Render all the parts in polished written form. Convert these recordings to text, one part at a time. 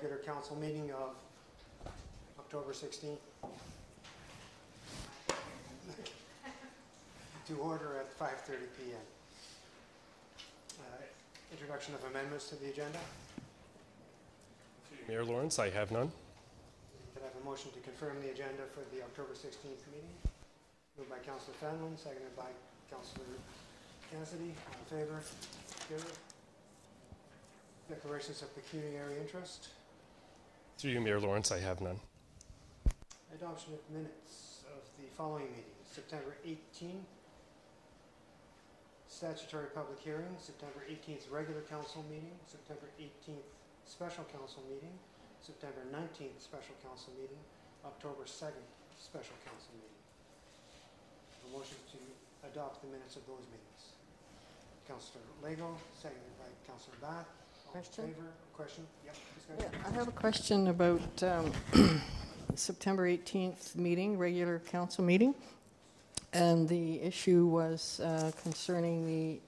regular council meeting of October 16th to order at 5:30 p.m. Introduction of amendments to the agenda. Mayor Lawrence, I have none. Could I have a motion to confirm the agenda for the October 16th meeting? Moved by Councillor Fenlon, seconded by Councillor Cassidy. All in favor? Carried. Declarations of pecuniary interest. Through you, Mayor Lawrence, I have none. Adoption of minutes of the following meetings. September 18th, statutory public hearing. September 18th, regular council meeting. September 18th, special council meeting. September 19th, special council meeting. October 2nd, special council meeting. A motion to adopt the minutes of those meetings. Councillor Lego, seconded by Councillor Bath. Question? Favor? Question? Yep. Discussion? Yeah, I have a question about September 18th meeting, regular council meeting. And the issue was concerning the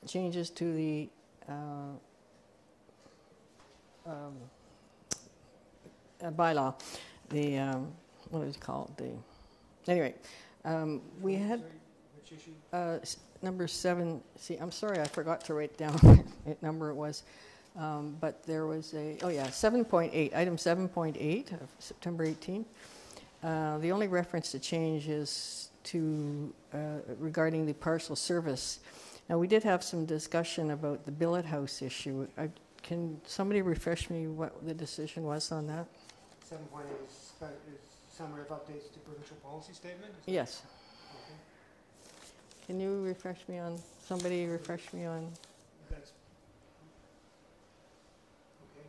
changes to the bylaw. The, what is it called? Anyway, we had... Which issue? Number 7, see, I'm sorry, I forgot to write down what number it was. But there was a, 7.8, item 7.8 of September 18th. The only reference to change is to regarding the parcel service. Now, we did have some discussion about the billet house issue. Can somebody refresh me what the decision was on that? 7.8 is summary of updates to provincial policy statement? Yes. Okay. Can you refresh me on, somebody refresh me on? That's okay.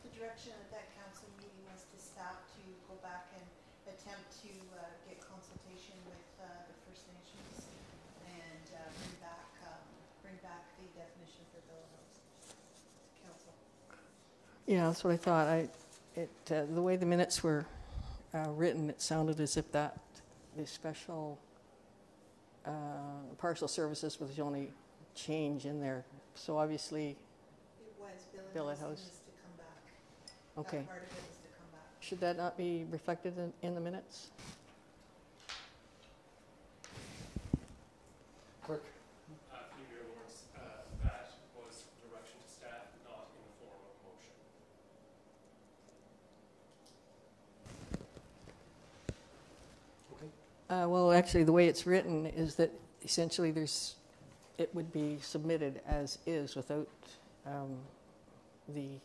The direction at that council meeting was to staff to go back and attempt to get consultation with the First Nations and bring back the definition for billet house to council. Yeah, that's what I thought. The way the minutes were written, it sounded as if the special parcel services was the only change in there. So obviously, It was billet house house. was to come back. Okay. That part of it was to come back. Should that not be reflected in the minutes? Clerk. Through Mayor Lawrence, that was direction to staff, not in the form of motion. Okay. Well, actually, the way it's written is that essentially it would be submitted as is without the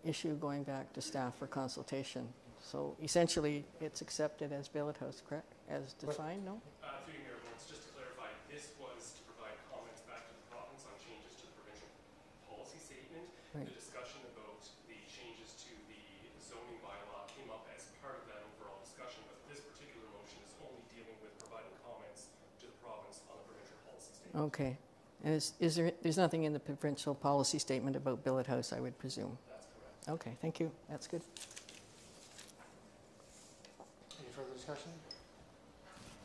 issue going back to staff for consultation. So essentially, it's accepted as billet house, correct? As defined, no? Through you, Mayor Lawrence, just to clarify, this was to provide comments back to the province on changes to the provincial policy statement. Right. The discussion about the changes to the zoning bylaw came up as part of that overall discussion, but this particular motion is only dealing with providing comments to the province on the provincial policy statement. Okay. And there's nothing in the provincial policy statement about billet house, I would presume? That's correct. Okay, thank you. That's good. Any further discussion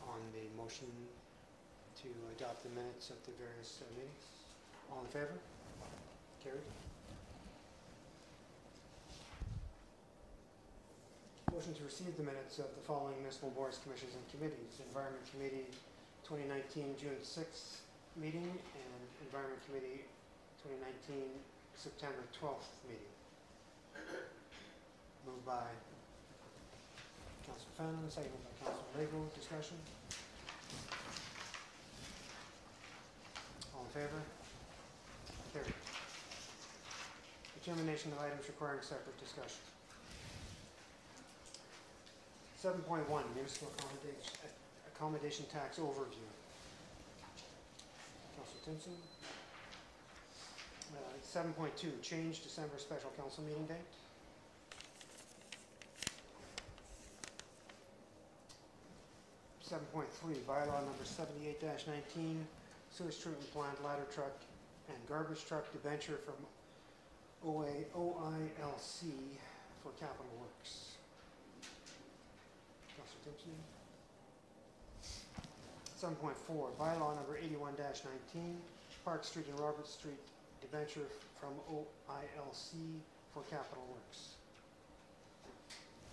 on the motion to adopt the minutes of the various meetings? All in favor? Carried. Motion to receive the minutes of the following municipal boards, commissions, and committees. Environment Committee 2019 June 6th meeting and Environment Committee 2019 September 12th meeting. Moved by Councillor Fenlon, seconded by Councillor Lego. Discussion? All in favor? Carried. Determination of items requiring separate discussion. 7.1 Municipal Accommodation Tax Overview. Councillor Timpson. 7.2 Change December Special Council Meeting date. 7.3 Bylaw number 78-19 Sewage Treatment Plant Ladder Truck and Garbage Truck Debenture from OILC for Capital Works. Councillor Timpson. 7.4 Bylaw number 81-19 Park Street and Robert Street debenture from OILC for capital works.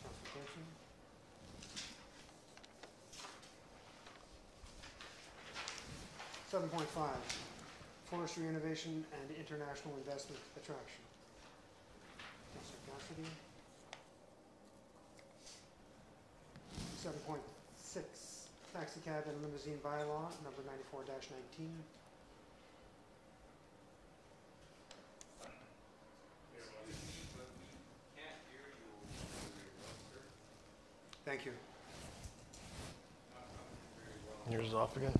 Councilor Thompson? 7.5, forestry innovation and international investment attraction. Councilor Cassidy. 7.6, taxi cab and limousine bylaw, number 94-19. Thank you. Yours off again.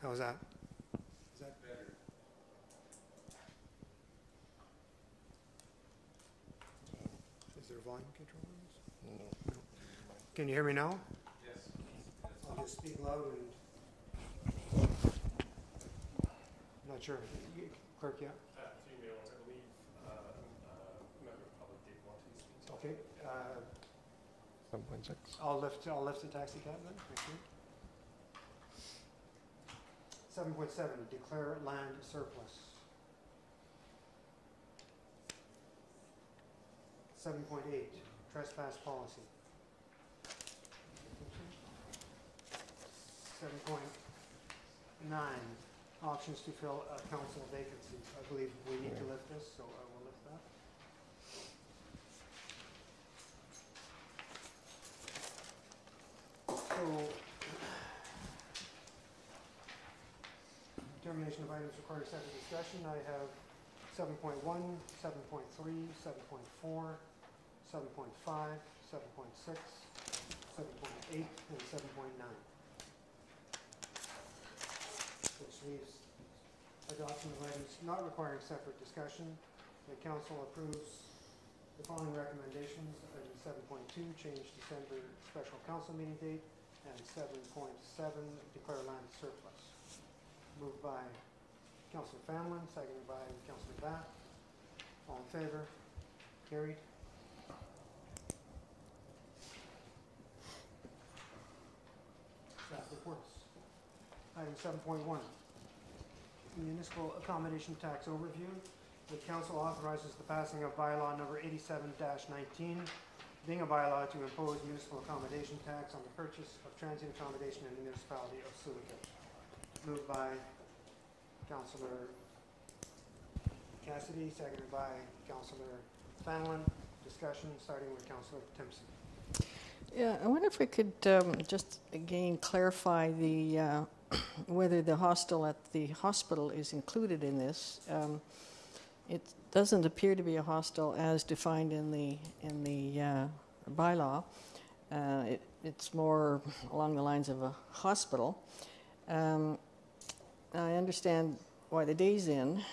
How was that? Is that better? Is there a volume control on this? No. Can you hear me now? Yes. I'll just speak loud and... Not sure. Clerk, yeah? Three mailings, I believe, member of public did want to speak to. Okay. 7.6. I'll lift the taxi cab then. Thank you. 7.7, declare land surplus. 7.8, trespass policy. 7.9, options to fill a council vacancy. I believe we need to lift this, so I will lift that. So, determination of items requiring separate discussion, I have 7.1, 7.3, 7.4, 7.5, 7.6, 7.8, and 7.9. Which leaves adoption of items not requiring separate discussion. The council approves the following recommendations. Item 7.2, change December special council meeting date, and 7.7, declare land surplus. Moved by Councillor Famlin, seconded by Councillor Batt. All in favor? Carried. Staff reports. Item 7.1, municipal accommodation tax overview. The council authorizes the passing of bylaw number 87-19, being a bylaw to impose municipal accommodation tax on the purchase of transient accommodation in the municipality of Silicate. Moved by Councillor Cassidy, seconded by Councillor Fanlin. Discussion starting with Councillor Timpson. Yeah, I wonder if we could just again clarify the whether the hostel at the hospital is included in this. It doesn't appear to be a hostel as defined in the bylaw. It's more along the lines of a hospital. I understand why the Days Inn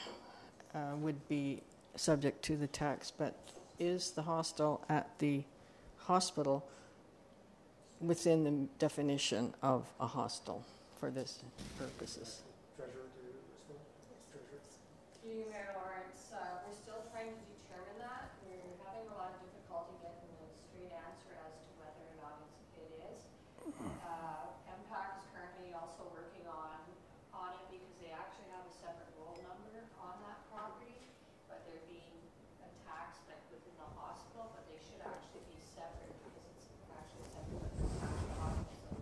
would be subject to the tax, but is the hostel at the hospital within the definition of a hostel for this purposes? Treasurer to respond? Treasurer. Through you, Mayor Lawrence, we're still trying to determine that. We're having a lot of difficulty getting a straight answer as to whether or not it is. MPAC is currently also working on it because they actually have a separate roll number on that property, but they're being taxed like within the hospital, but they should actually be separate because it's actually separate from the hospital. So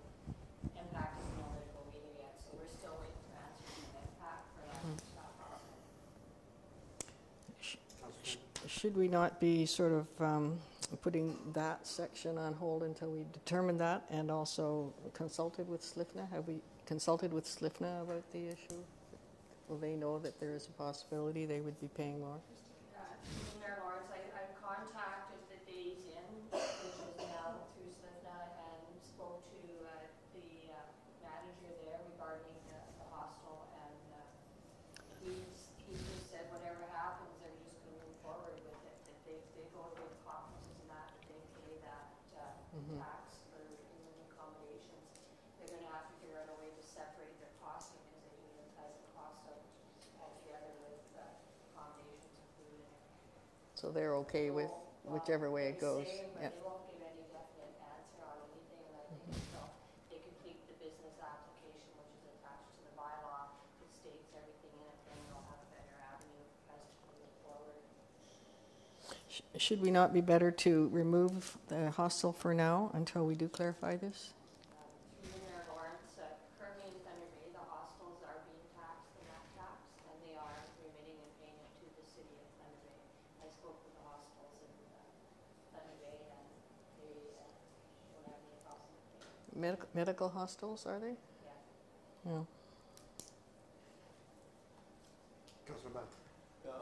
MPAC isn't all ready to go meeting yet, so we're still waiting for answers from MPAC for that to stop happening. Should we not be sort of putting that section on hold until we determine that, and also consulted with SLIFNA? Have we consulted with SLIFNA about the issue? Will they know that there is a possibility they would be paying more? Mayor Lawrence, I've contacted the Days Inn, which is now through SLIFNA, and spoke to the manager there regarding the hostel, and he just said whatever happens, they're just going to move forward with it. That they go to the conferences and that they pay that tax for room accommodations. They're going to have to figure out a way to separate their costing because they do it as a cost of altogether with accommodations included. So they're okay with whichever way it goes. But Yeah. they won't give any definite answer on anything, and I think until they complete the business Should we not be better to remove the hostel for now until we do clarify this? Through Mayor Lawrence, currently in Thunder Bay, the hostels are being taxed the net tax, and they are remitting and paying it to the city of Thunder Bay. I spoke with the hostels in Thunder Bay, and they don't have any problem with it. Medical hostels, are they? Yeah. Yeah. Councillor Bud.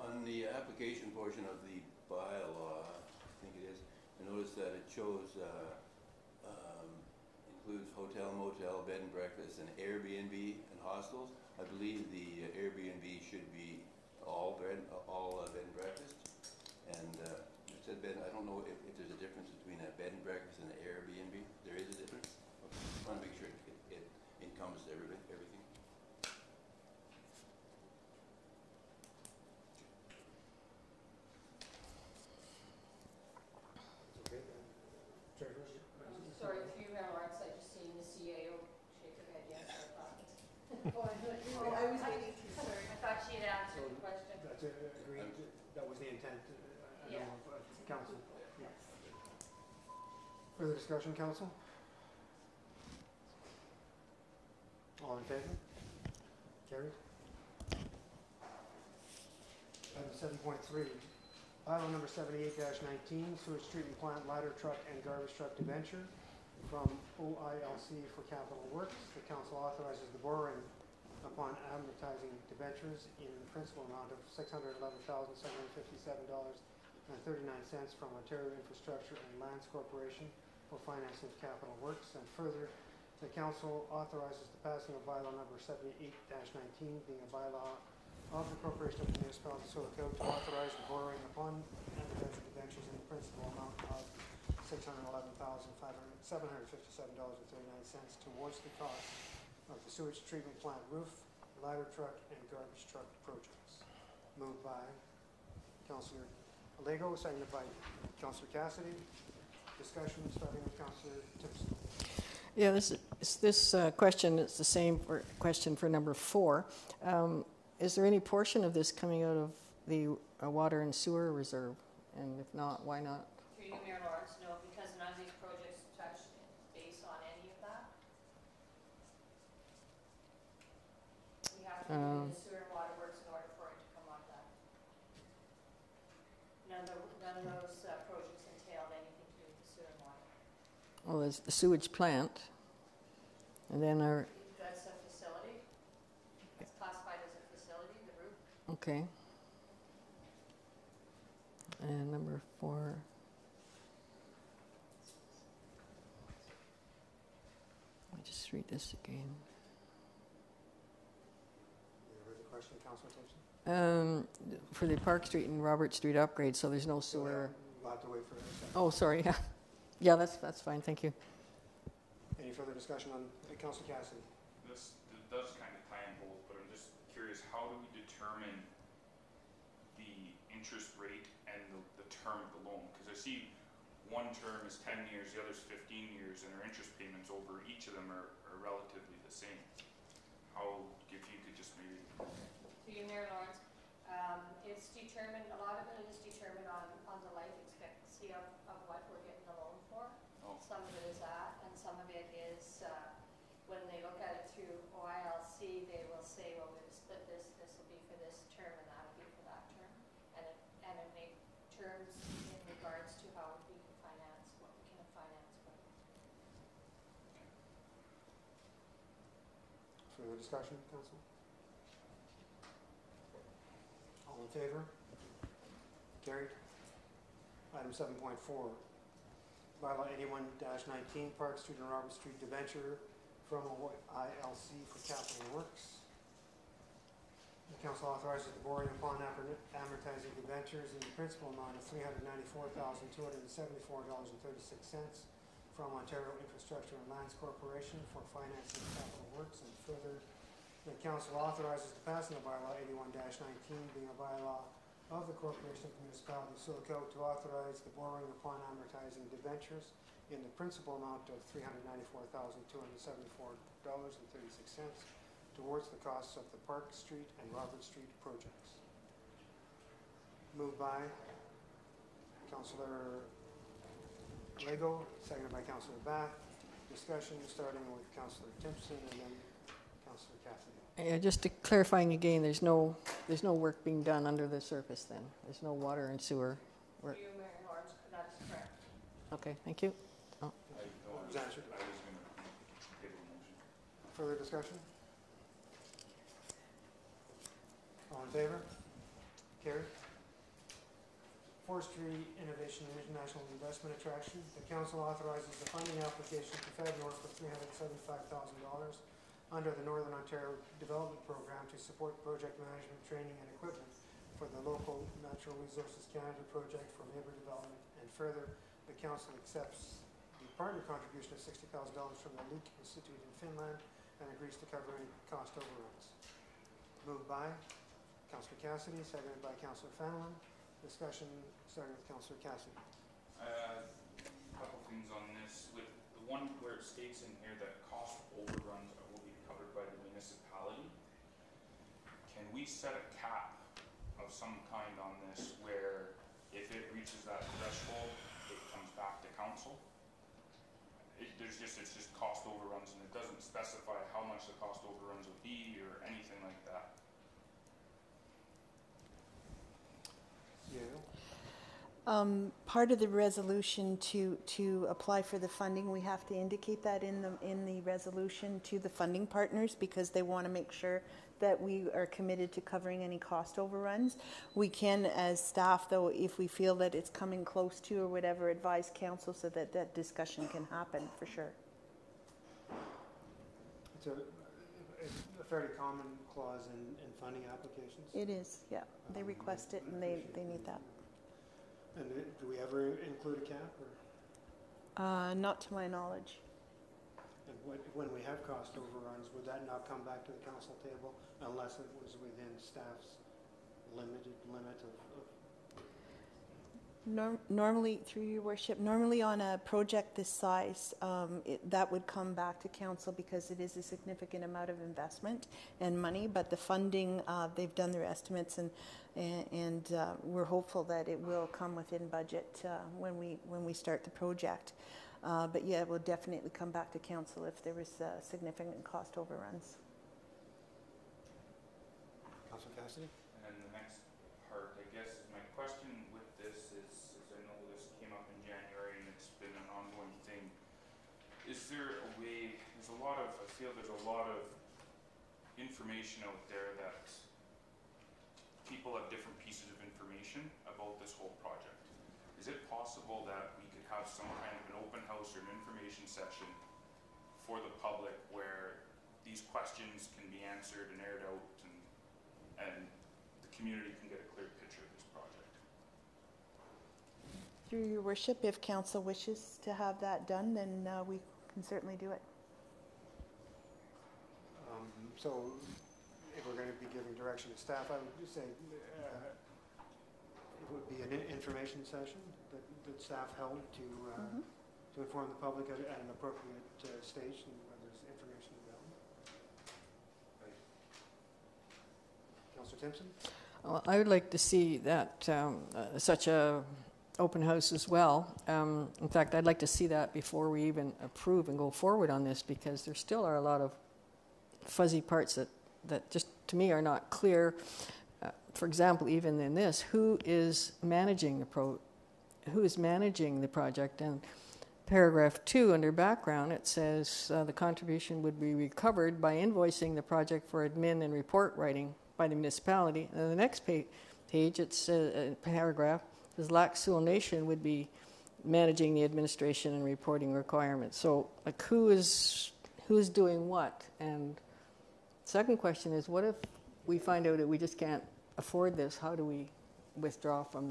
On the application portion of the bylaw, I think it is, I noticed that it shows, includes hotel, motel, bed and breakfast, and Airbnb and hostels. I believe the Airbnb should be all bed and breakfast. And it said bed, I don't know if there's a difference between a bed and breakfast and an Airbnb. There is a difference? Okay. I want to make sure it encompasses everything. Okay. Treasurer? Sorry, through Mayor Lawrence, I just seen the CAO shake her head yes, I thought. I was waiting to, sorry. I thought she had answered the question. That's agreed, that was the intent, I Yeah. know, of council. Yeah. Further discussion, council? All in favor? Carried. Item 7.3, bylaw number 78-19, sewage treatment plant ladder truck and garbage truck debenture from OILC for capital works. The council authorizes the borrowing upon advertising debentures in the principal amount of $611,757.39 from Ontario Infrastructure and Lands Corporation for financing of capital works. And further, the council authorizes the passing of bylaw number 78-19, being a bylaw of the Corporation of the Municipality of Silicote to authorize the borrowing upon advertising debentures in the principal amount of $611,757.39 towards the cost of the sewage treatment plant roof, ladder truck, and garbage truck projects. Moved by Councillor Alego, seconded by Councillor Cassidy. Discussion starting with Councillor Timpson. Yeah, this question is the same question for number 4. Is there any portion of this coming out of the water and sewer reserve? And if not, why not? Through you, Mayor Lawrence, no, because none of these projects touch base on any of that. We have to do the sewer and water works in order for it to come on that. None of those projects entailed anything to do with the sewer and water. Well, there's the sewage plant, and then our, That's a facility. It's classified as a facility, the roof. okay. And number 4. Let me just read this again. You heard the question, Councillor Timpson? For the Park Street and Robert Street upgrade, so there's no sewer. We'll have to wait for a second. Oh, sorry, yeah. Yeah, that's fine, thank you. Any further discussion on Councillor Cassidy? This does kind of tie in both, but I'm just curious, how do we determine the interest rate and the term of the loan? Because I see one term is 10 years, the other's 15 years, and our interest payments over each of them are relatively the same. How, if you could just maybe... To you, Mayor Lawrence, it's determined, a lot of it is determined on the life expectancy of what we're getting the loan for. Oh. Some of it is that, and some of it is, when they look at it through OILC, they will say, well, we've split this will be for this term, and that'll be for that term. And it make terms in regards to how we can finance, what we can finance with. Further discussion, Council? All in favor? Carried. Item 7.4, bylaw 81-19, Park Street and Robert Street debenture from ILC for capital works. The council authorizes the borrowing upon amortizing debentures in the principal amount of $394,274.36 from Ontario Infrastructure and Lands Corporation for financing of capital works. And further, the council authorizes the passing of bylaw 81-19, being a bylaw of the Corporation of the Municipality of Silicote to authorize the borrowing upon amortizing debentures in the principal amount of $394,274.36 towards the costs of the Park Street and Robert Street projects. Moved by Councillor Lego, seconded by Councillor Bath. Discussion starting with Councillor Timpson and then Councillor Cassidy. Yeah, just to clarifying again, there's no work being done under the surface then? There's no water and sewer work? You, Mayor Lawrence, that's correct. Okay, thank you. I was Was answered. going to table the motion. Further discussion? All in favor? Carried. Forestry Innovation International Investment Attraction. The council authorizes the funding application to FedNor for $375,000 under the Northern Ontario Development Program to support project management, training, and equipment for the local Natural Resources Canada project for neighbor development. And further, the council accepts the partner contribution of $60,000 from the Luke Institute in Finland and agrees to cover any cost overruns. Moved by Councillor Cassidy, seconded by Councillor Fenelon. Discussion starting with Councillor Cassidy. A couple things on this. With the one where it states in here that cost overruns will be covered by the municipality, can we set a cap of some kind on this where if it reaches that threshold, it comes back to council? It's just cost overruns, and it doesn't specify how much the cost overruns would be or anything like that. Part of the resolution to apply for the funding, we have to indicate that in the resolution to the funding partners because they want to make sure that we are committed to covering any cost overruns. We can, as staff, though, if we feel that it's coming close to or whatever, advise council so that that discussion can happen for sure. It's a fairly common clause in funding applications. It is, yeah. They request it and they need that. And do we ever include a cap? Or? Not to my knowledge. And when we have cost overruns, would that not come back to the council table unless it was within staff's limit of Normally, through your worship, normally on a project this size, that would come back to council because it is a significant amount of investment and money. But the funding, they've done their estimates, and we're hopeful that it will come within budget when we start the project. But yeah, it will definitely come back to council if there was significant cost overruns. Councilor Cassidy? And then the next part, I guess, is my question with this is I know this came up in January and it's been an ongoing thing. Is there a way, I feel there's a lot of information out there that people have different pieces of information about this whole project. Is it possible that we could have some kind of an open house or an information session for the public where these questions can be answered and aired out and the community can get a clear picture of this project? Through your worship, if council wishes to have that done, then we can certainly do it. So if we're going to be giving direction to staff, I would just say it would be an information session that staff held to inform the public at an appropriate stage and when there's information available. Councillor Timpson? Well, I would like to see that such a open house as well. In fact, I'd like to see that before we even approve and go forward on this because there still are a lot of fuzzy parts that just to me are not clear. For example, even in this, who is managing the project? And paragraph 2 under background, it says the contribution would be recovered by invoicing the project for admin and report writing by the municipality. And the next page, it's a paragraph, says Lac Seul Nation would be managing the administration and reporting requirements. So, like, who's doing what? And second question is, what if we find out that we just can't afford this? How do we withdraw from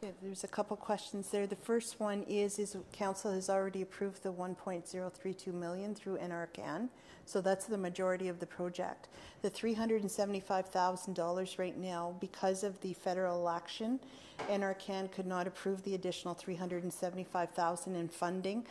the... Okay, there's a couple questions there. The first one is council has already approved the 1.032 million through NRCan, so that's the majority of the project. The $375,000 right now, because of the federal election, NRCan could not approve the additional $375,000 in funding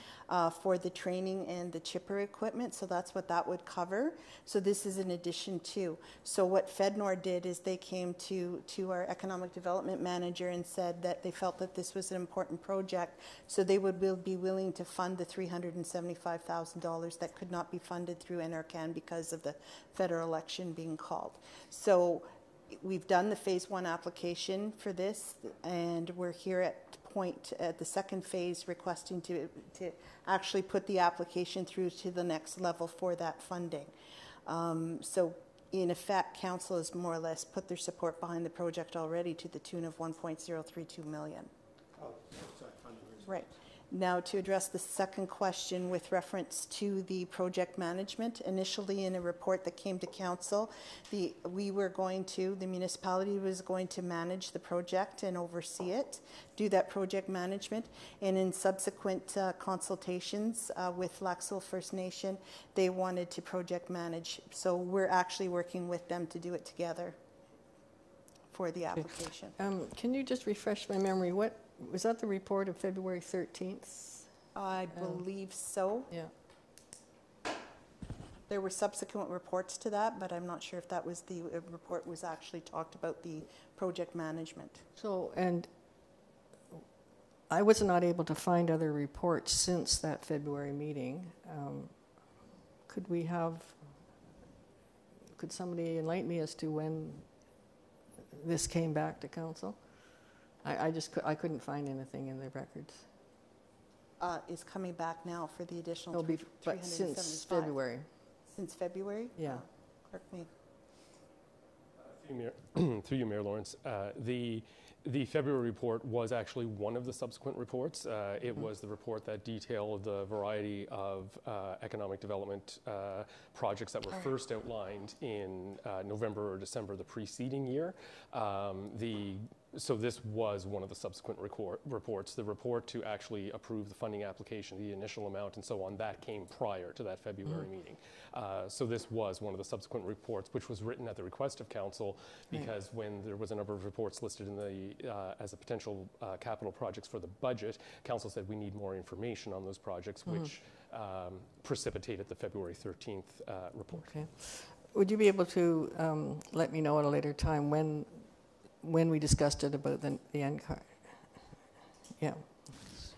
for the training and the chipper equipment, so that's what that would cover. So this is in addition to. So what FedNor did is they came to our economic development manager and said that they felt that this was an important project, so they would be willing to fund the $375,000 that could not be funded through NRCan because of the federal election being called. So we've done the phase 1 application for this, and we're here at the second phase requesting to actually put the application through to the next level for that funding. So in effect, council has more or less put their support behind the project already to the tune of 1.032 million. Oh, sorry, funding reserve. Right. Now, to address the second question with reference to the project management, initially in a report that came to council, the municipality was going to manage the project and oversee it, do that project management, and in subsequent consultations with Laxville First Nation, they wanted to project manage. So we're actually working with them to do it together for the application. Can you just refresh my memory? What was that, the report of February 13th? I believe so. Yeah. There were subsequent reports to that, but I'm not sure if that was the report was actually talked about the project management. So, and I was not able to find other reports since that February meeting. Could somebody enlighten me as to when this came back to council? I couldn't find anything in the records. Is coming back now for the additional It'll be, but since February. Since February? Yeah. Correct me. Through you, Mayor Lawrence, the February report was actually one of the subsequent reports. It was the report that detailed the variety of economic development projects that were first outlined in November or December the preceding year. So this was one of the subsequent reports. The report to actually approve the funding application, the initial amount and so on, that came prior to that February meeting. So this was one of the subsequent reports, which was written at the request of council, because when there was a number of reports listed in the as a potential capital projects for the budget, council said we need more information on those projects, which precipitated the February 13th report. Okay. Would you be able to let me know at a later time when we discussed it about the end card? Yeah,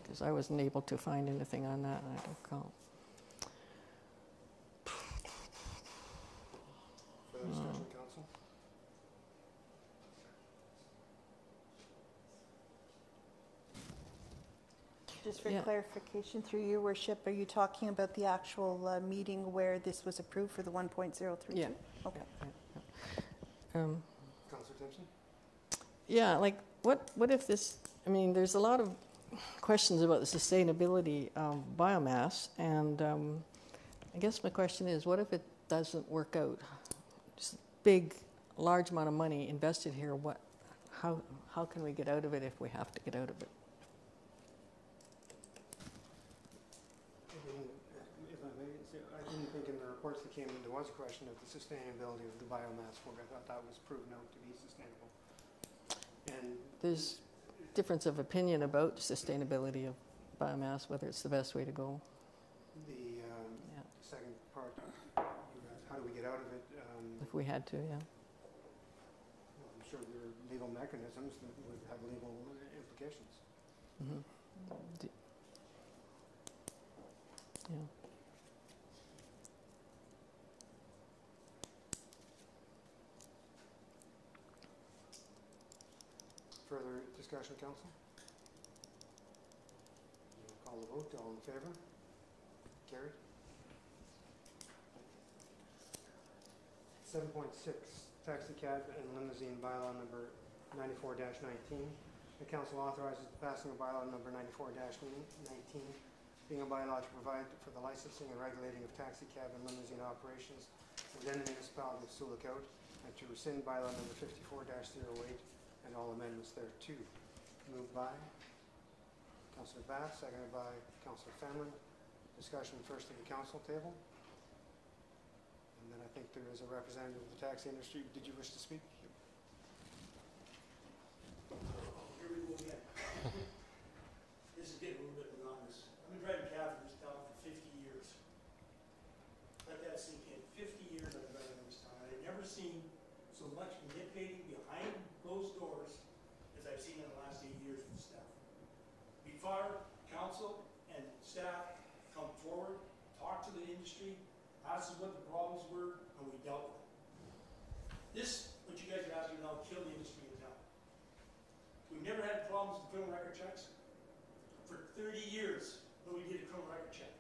because I wasn't able to find anything on that, I don't recall. Further discussion, council? Just for Yeah. clarification, through your worship, are you talking about the actual meeting where this was approved for the 1.032? Yeah. Okay. Councillor Timpson? Yeah, like what if this, I mean, there's a lot of questions about the sustainability of biomass, and I guess my question is, what if it doesn't work out? Just large amount of money invested here, how can we get out of it if we have to get out of it? If I may, I didn't think in the reports that came in there was a question of the sustainability of the biomass work. I thought that was proven out to be sustainable. And There's difference of opinion about sustainability of biomass, whether it's the best way to go. the second part, how do we get out of it? If we had to, yeah. I'm sure there are legal mechanisms that would have legal implications. Mm-hmm. Yeah. Further discussion, council? Call the vote. All in favor? Carried. 7.6, taxi cab and limousine bylaw number 94-19. The council authorizes the passing of bylaw number 94-19, being a bylaw to provide for the licensing and regulating of taxi cab and limousine operations within the municipality of Sioux Lookout, and to rescind bylaw number 54-08 and all amendments thereto. Moved by Councillor Bass, seconded by Councillor Fenlon. Discussion first at the council table. And then I think there is a representative of the taxi industry. Did you wish to speak? Here we go again. This is getting a little bit monotonous. I've been driving cab in this town for 50 years. Let that sink in. 50 years I've been driving in this town. I've never seen so much manipulating behind closed doors as I've seen in the last 8 years with staff. Before council and staff come forward, talk to the industry, ask us what the problems were, and we dealt with it. This, what you guys are asking now, killed the industry in town. We've never had problems with criminal record checks. For 30 years, nobody did a criminal record check.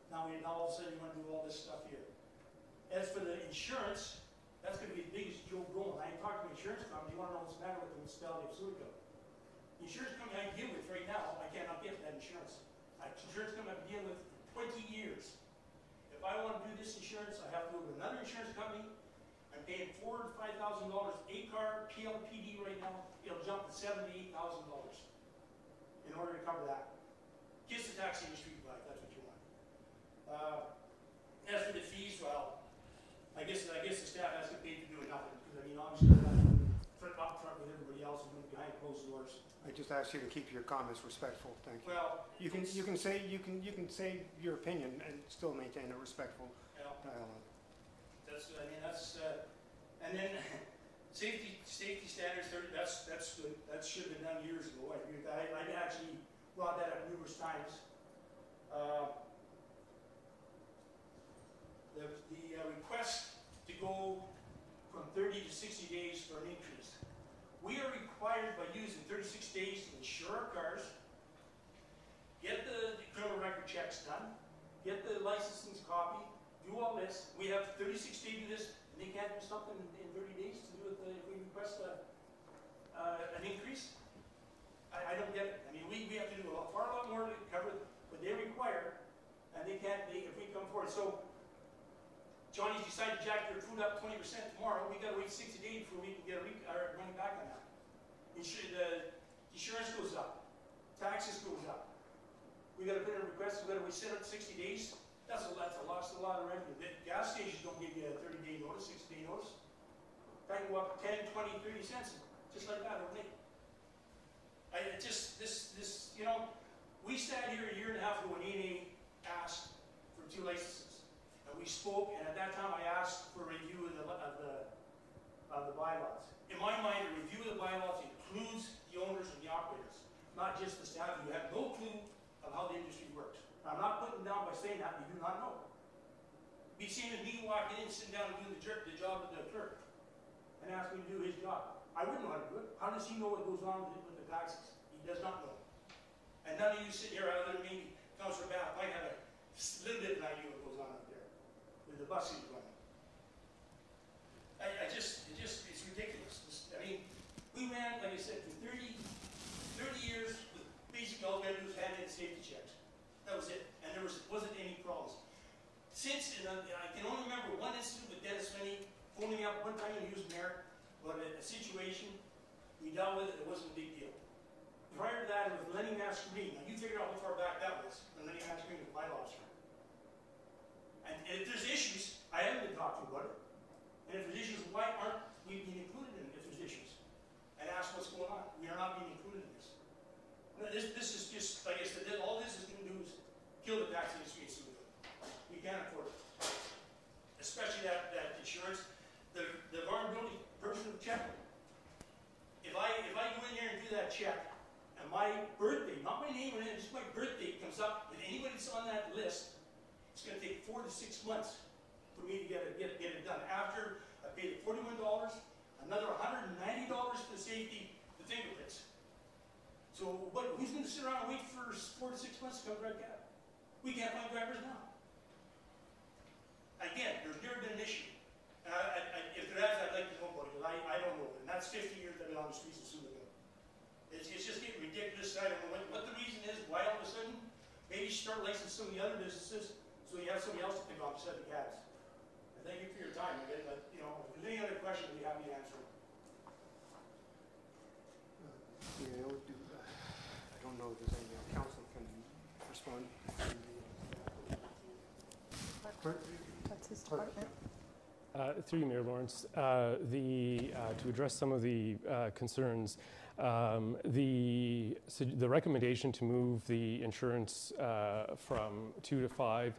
Now all of a sudden you want to do all this stuff here. As for the insurance, that's going to be the biggest joke going. I talked to the insurance company. You want to know what's the matter with the municipality of Sewardville? The insurance company I deal with right now, I cannot get that insurance. Insurance company I've been dealing with for 20 years. If I want to do this insurance, I have to go to another insurance company. I'm paying $4,000 to $5,000 ACAR, PLPD right now. It'll jump to $7,000 to $8,000 in order to cover that. Kiss the taxi industry goodbye, if that's what you want. As for the fees, well, I guess the staff has to pay for doing nothing. Because I mean, obviously, I'm not up front with everybody else and behind closed doors. I just ask you to keep your comments respectful. Thank you. Well, You can say your opinion and still maintain a respectful dialogue. And then safety standards. That should have been done years ago. I agree with that. I actually brought that up numerous times. The request to go from 30 to 60 days for an increase. We are required by using 36 days to insure our cars, get the criminal record checks done, get the licensing copy, do all this. We have 36 days to do this, and they can't do something in 30 days to do it if we request an increase? I don't get it. I mean, we have to do a far lot more to cover what they require, and they can't, if we come forward. So, Johnny's decided to jack their food up 20% tomorrow. We got to wait 60 days before we can get our money back on that. The insurance goes up, taxes goes up. We got to put in a request. We got to wait 60 days. That's a lot of revenue. The gas stations don't give you a 30-day notice, 60-day notice. That can go up 10, 20, 30 cents, just like that overnight. We sat here a year and a half ago when A&A asked for 2 licenses. And we spoke, and at that time I asked for a review of the bylaws. In my mind, a review of the bylaws includes the owners and the operators, not just the staff. You have no clue of how the industry works. Now, I'm not putting down by saying that, you do not know. Be seen as me walking in, sitting down and doing the job of the clerk, and ask me to do his job. I wouldn't know how to do it. How does he know what goes on with the taxes? He does not know. And none of you sitting here, other than maybe Councillor Bath, might have a little bit of an idea what goes on up there with the buses running. It's ridiculous. We ran, like I said, for 30 years with basically all we had to do was hand in safety checks. That was it. And there wasn't any problems. Since, and I can only remember one incident with Dennis Finney phoning me up one time when he was mayor about a situation. We dealt with it. It wasn't a big deal. Prior to that, it was Lenny Mascarene. Now, you figure out how far back that was when Lenny Mascarene was my lobster. And if there's issues, I haven't been talked to about it. And if there's issues, why aren't we being included in it if there's issues? And ask what's going on. We are not being included in this. This is just, like I said, all this is going to do is kill the taxi industry in Sewardville. We can't afford it. Especially that insurance. The vulnerability person check. If I go in there and do that check, and my birthday, not my name or anything, just my birthday comes up with anybody that's on that list, it's going to take 4 to 6 months for me to get it done. After I paid the $41, another $190 for the safety, the fingerprints. So who's going to sit around and wait for 4 to 6 months to come right back? We can't find drivers now. Again, there's never been an issue. If there has, I'd like to know about it, because I don't know. And that's 50 years I've been on the streets of Sewardville. It's just getting ridiculous. I don't know what the reason is, why all of a sudden. Maybe start licensing some of the other businesses so you have somebody else to pick on beside the cabs. And thank you for your time. If there's any other questions, I'd be happy to answer them. know if there's any council can respond. Clerk? That's his Clerk, department. Through you, Mayor Lawrence, to address some of the concerns, the recommendation to move the insurance from 2 to 5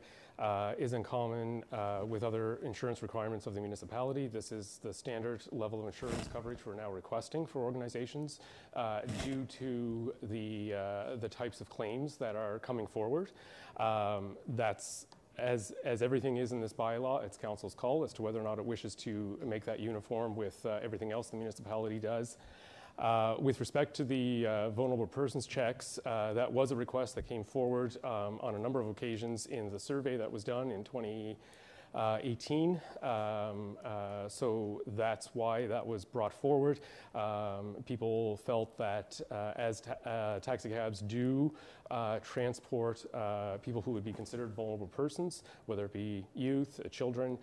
is in common with other insurance requirements of the municipality. This is the standard level of insurance coverage we're now requesting for organizations due to the types of claims that are coming forward. That's as everything is in this bylaw, it's council's call as to whether or not it wishes to make that uniform with everything else the municipality does. With respect to the vulnerable persons checks, that was a request that came forward on a number of occasions in the survey that was done in 2018. So that's why that was brought forward. People felt that as taxi cabs do transport people who would be considered vulnerable persons, whether it be youth, children,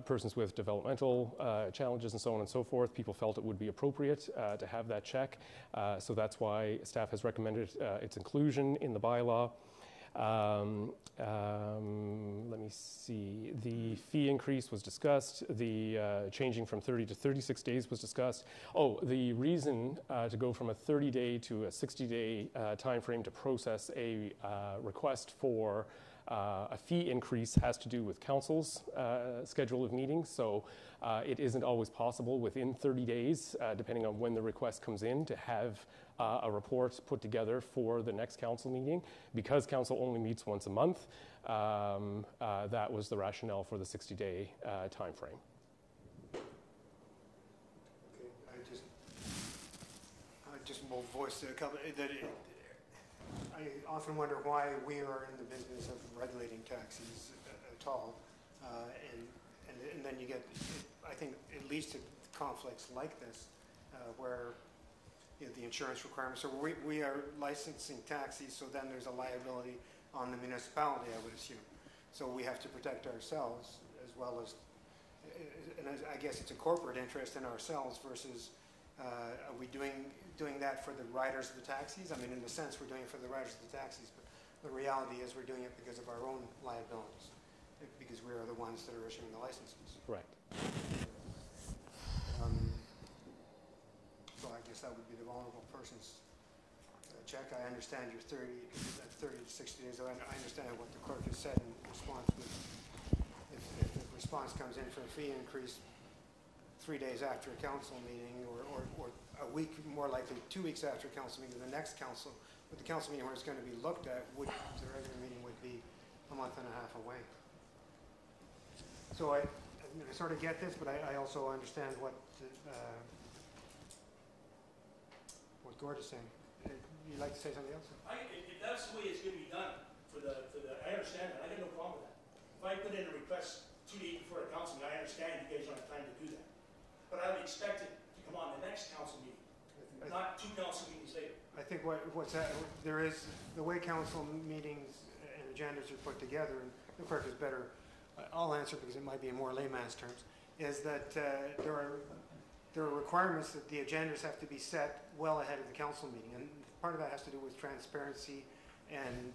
persons with developmental challenges and so on and so forth, people felt it would be appropriate to have that check. So that's why staff has recommended its inclusion in the bylaw. Let me see. The fee increase was discussed. The changing from 30 to 36 days was discussed. Oh, the reason to go from a 30-day to a 60-day time frame to process a request for a fee increase has to do with council's schedule of meetings. So it isn't always possible within 30 days, depending on when the request comes in, to have a report put together for the next council meeting. Because council only meets once a month, that was the rationale for the 60-day time frame. Okay, I just will voice a couple, that I often wonder why we are in the business of regulating taxis at all. And then you get, I think it leads to conflicts like this, where the insurance requirements. So we are licensing taxis, so then there's a liability on the municipality, I would assume. So we have to protect ourselves as well as, and I guess it's a corporate interest in ourselves versus, are we doing that for the riders of the taxis? I mean, in a sense, we're doing it for the riders of the taxis, but the reality is we're doing it because of our own liabilities, because we are the ones that are issuing the licenses. Right. So I guess that would be the vulnerable persons check. I understand your 30 to 60 days. I understand what the clerk has said in response. If the response comes in for a fee increase 3 days after a council meeting, or a week, more likely 2 weeks after a council meeting, the next council, but the council meeting where it's going to be looked at, the regular meeting would be a month and a half away. So I sort of get this, but I also understand what Gord is saying. You'd like to say something else? If that's the way it's going to be done I understand that. I got no problem with that. If I put in a request 2 days before a council meeting, I understand you guys don't have time to do that. But I would expect it to come on the next council meeting, not 2 council meetings later. I think there is the way council meetings and agendas are put together, and the clerk is better. I'll answer because it might be in more layman's terms. Is that there are requirements that the agendas have to be set well ahead of the council meeting, and part of that has to do with transparency and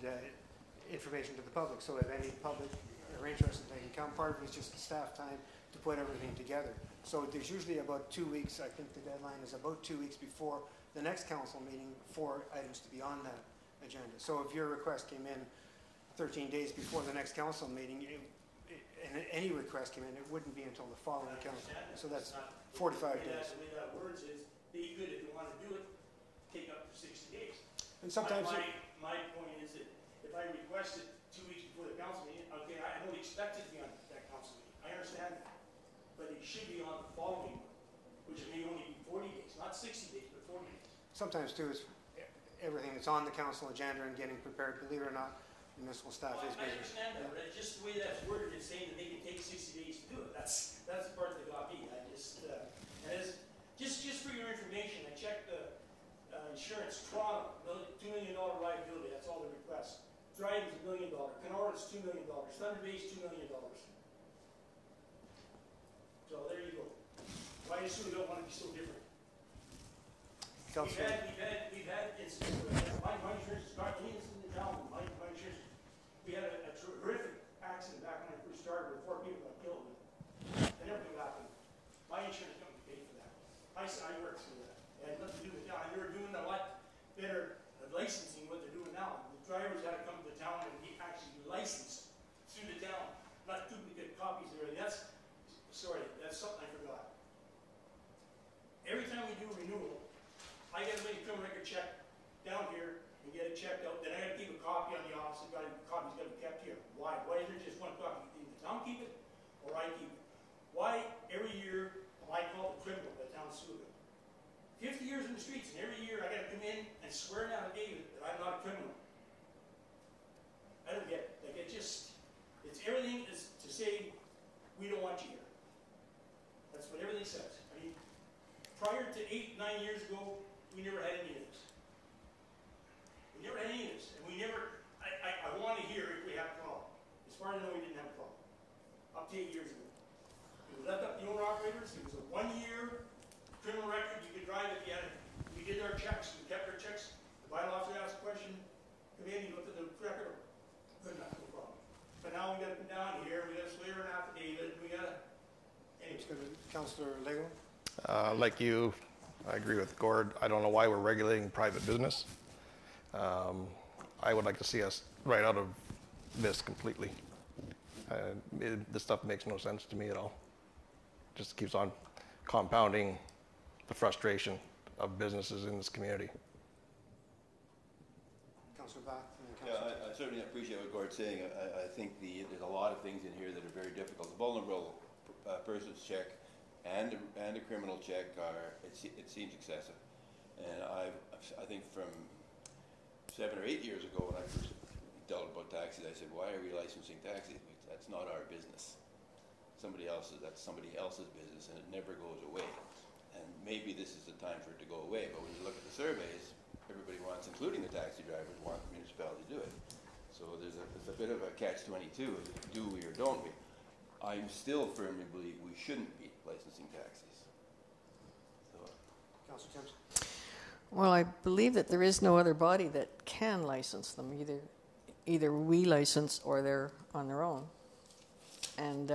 information to the public. So if any public are interested, they can come. Part of it is just staff time to put everything together. So there's usually about 2 weeks. I think the deadline is about 2 weeks before the next council meeting for items to be on that agenda. So if your request came in 13 days before the next council meeting, and any request came in, it wouldn't be until the following council. So that's 45 days. The way that words is, they could, if you want to do it, take up to 60 days. And sometimes my point is that if I request it 2 weeks before the council meeting, okay, I don't expect it to be on that council meeting. I understand that. But it should be on the following one, which may only be 40 days, not 60 days, but 40 days. sometimes too is everything that's on the council agenda and getting prepared. Believe it or not, municipal staff is busy. I understand that, but it's just the way that's worded, it's saying that they can take 60 days to do it. That's the part that got me. And as, just for your information, I checked the insurance. Toronto, $2 million liability, that's all the request. Dryden's $1 million. Kenora is $2 million. Thunder Bay's $2 million. So there you go. Why is we don't want to be so different? We've had incidents where My insurance is not any in the town. My insurance, we had a terrific accident back when I first started where 4 people got killed. They never came back. My insurance company paid for that. I worked through that. It had nothing to do with the town. They were doing a lot better licensing what they're doing now. The drivers had to come to the town and be actually licensed through the town, not duplicate copies or anything. That's something I forgot. Every time we do a renewal, I gotta make a criminal record check down here and get it checked out. Then I gotta keep a copy on the office. Copy's gotta be kept here. Why? Why isn't there just one copy? Either the town keep it or I keep it. Why every year am I called a criminal by the town of Seward? 50 years in the streets, and every year I gotta come in and swear an affidavit that I'm not a criminal. I don't get it. Like it's everything is to say we don't want you here. That's what everything says. I mean, prior to 8, 9 years ago, we never had any of this. We never had any of this, and we never. I want to hear if we have a problem. As far as I know, we didn't have a problem. Up to 8 years ago, we left up the owner operators. It was a 1-year criminal record. You could drive if you had it. We did our checks. We kept our checks. The bylaw officer asked a question. Come in. He looked at the record. Good enough, no problem. But now we got to come down here. We got to swear an affidavit. We got to. Anyway. Councillor Lego? Like you, I agree with Gord. I don't know why we're regulating private business. I would like to see us right out of this completely. This stuff makes no sense to me at all. Just keeps on compounding the frustration of businesses in this community. Councillor Bath? Yeah, I certainly appreciate what Gord's saying. I think there's a lot of things in here that are very difficult. The vulnerable person's check and a criminal check it seems excessive. And I think from 7 or 8 years ago when I first dealt about taxis, I said, why are we licensing taxis? That's not our business. That's somebody else's business, and it never goes away. And maybe this is the time for it to go away, but when you look at the surveys, everybody wants, including the taxi drivers, want the municipality to do it. So there's a bit of a catch-22, do we or don't we? I still firmly believe we shouldn't be licensing taxis. So. Councillor Timpson? Well, I believe that there is no other body that can license them. Either we license or they're on their own. And,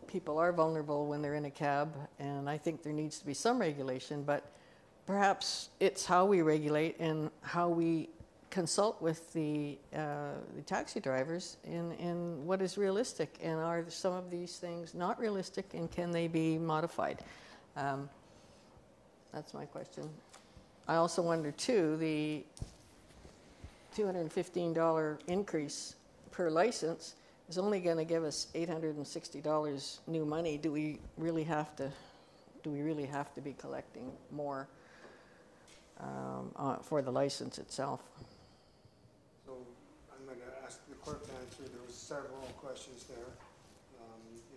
people are vulnerable when they're in a cab, and I think there needs to be some regulation, but perhaps it's how we regulate and how we consult with the taxi drivers in what is realistic, and are some of these things not realistic, and can they be modified? That's my question. I also wonder too, the $215 increase per license is only going to give us $860 new money. Do we really have to be collecting more for the license itself? So I'm going to ask the clerk to answer. There was several questions there.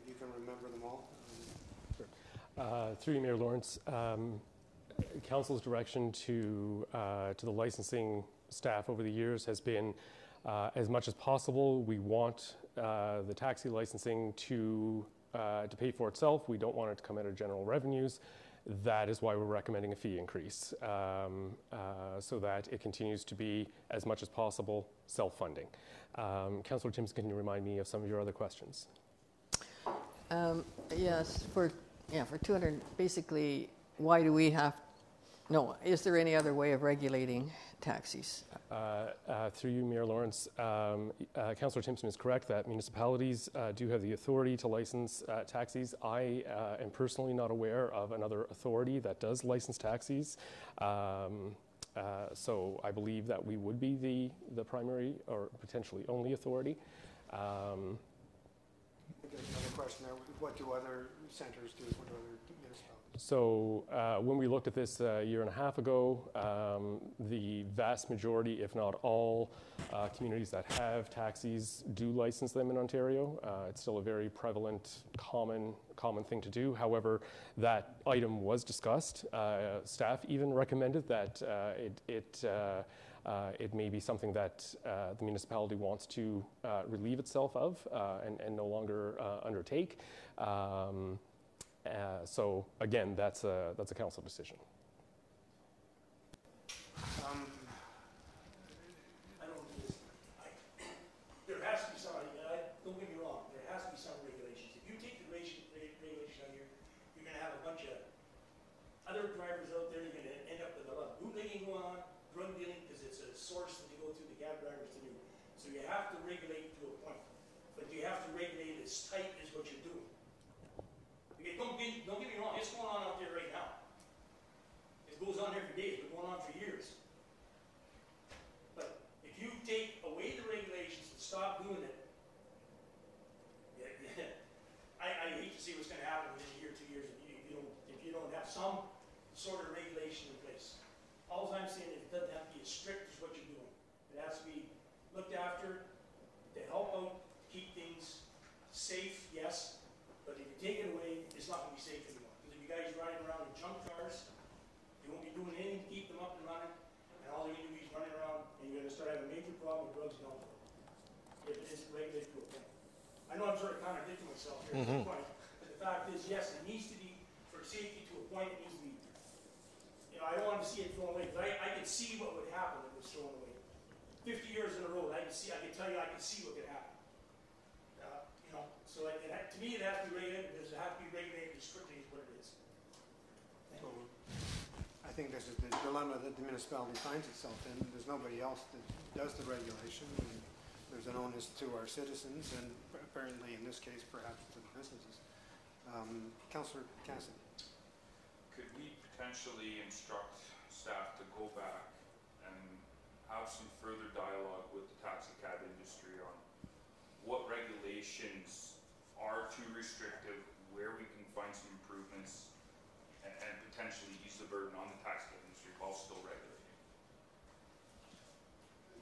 If you can remember them all. Through you, Mayor Lawrence, Council's direction to the licensing staff over the years has been, as much as possible, we want the taxi licensing to pay for itself. We don't want it to come out of general revenues. That is why we're recommending a fee increase, so that it continues to be, as much as possible, self-funding. Councillor Timpson, can you remind me of some of your other questions? Yes, for 200, basically, why do we have, is there any other way of regulating taxis? Through you, Mayor Lawrence, Councillor Timpson is correct that municipalities do have the authority to license taxis. I am personally not aware of another authority that does license taxis. So I believe that we would be the primary or potentially only authority. I think there's another question there. What do other centers do? What do other municipalities? So when we looked at this a year and a half ago, the vast majority, if not all, communities that have taxis do license them in Ontario. It's still a very prevalent, common thing to do. However, that item was discussed. Staff even recommended that it may be something that the municipality wants to relieve itself of and no longer undertake. So again, that's a council decision. source that they go through the cab drivers to do. So you have to regulate to a point, but you have to regulate as tight as what you're doing. Okay, don't get me wrong, it's going on out there right now. It goes on every day, it's been going on for years. But if you take away the regulations and stop doing it, I hate to see what's going to happen within a year, 2 years if you don't have some sort of regulation in place. All I'm saying is it doesn't have to be as strict as what you're doing. It has to be looked after to help out, keep things safe, yes, but if you take it away, it's not going to be safe anymore. Because if you guys riding around in junk cars, you won't be doing anything to keep them up and running, and all they're going to be is running around, and you're going to start having a major problem with drugs and alcohol. If it isn't regulated to a point. I know I'm sort of contradicting myself here at this point, but the fact is, yes, it needs to be, for safety to a point, it needs to be, I don't want to see it thrown away, but I could see what would happen if it was thrown away. 50 years in a row, I can tell you, I can see what could happen. So to me, it has to be regulated, because it has to be regulated as strictly as what it is. So, I think this is the dilemma that the municipality finds itself in. There's nobody else that does the regulation. And there's an onus to our citizens, and apparently in this case, perhaps to the businesses. Councillor Cassidy. Could we potentially instruct staff to go back and have some further dialogue with the taxi cab industry on what regulations are too restrictive, where we can find some improvements, and potentially ease the burden on the taxi cab industry while still regulating?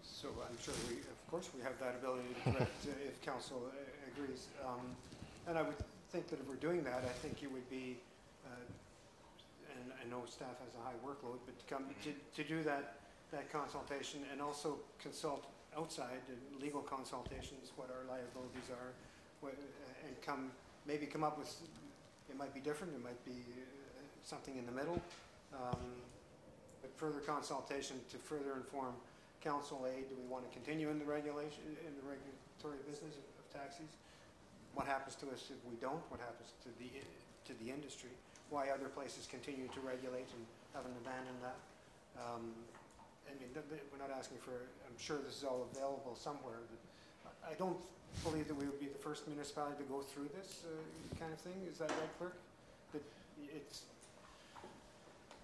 So I'm sure of course we have that ability to correct if council agrees. And I would think that if we're doing that, I think it would be, and I know staff has a high workload, but to do that consultation and also consult outside legal consultations, what our liabilities are, and maybe come up with, it might be different, it might be something in the middle, but further consultation to further inform council aid. Do we want to continue in the regulation, in the regulatory business of taxis? What happens to us if we don't? What happens to the industry? Why other places continue to regulate and haven't abandoned that? I mean, we're not asking for, I'm sure this is all available somewhere. I don't believe that we would be the first municipality to go through this kind of thing. Is that right, Clerk? That it's,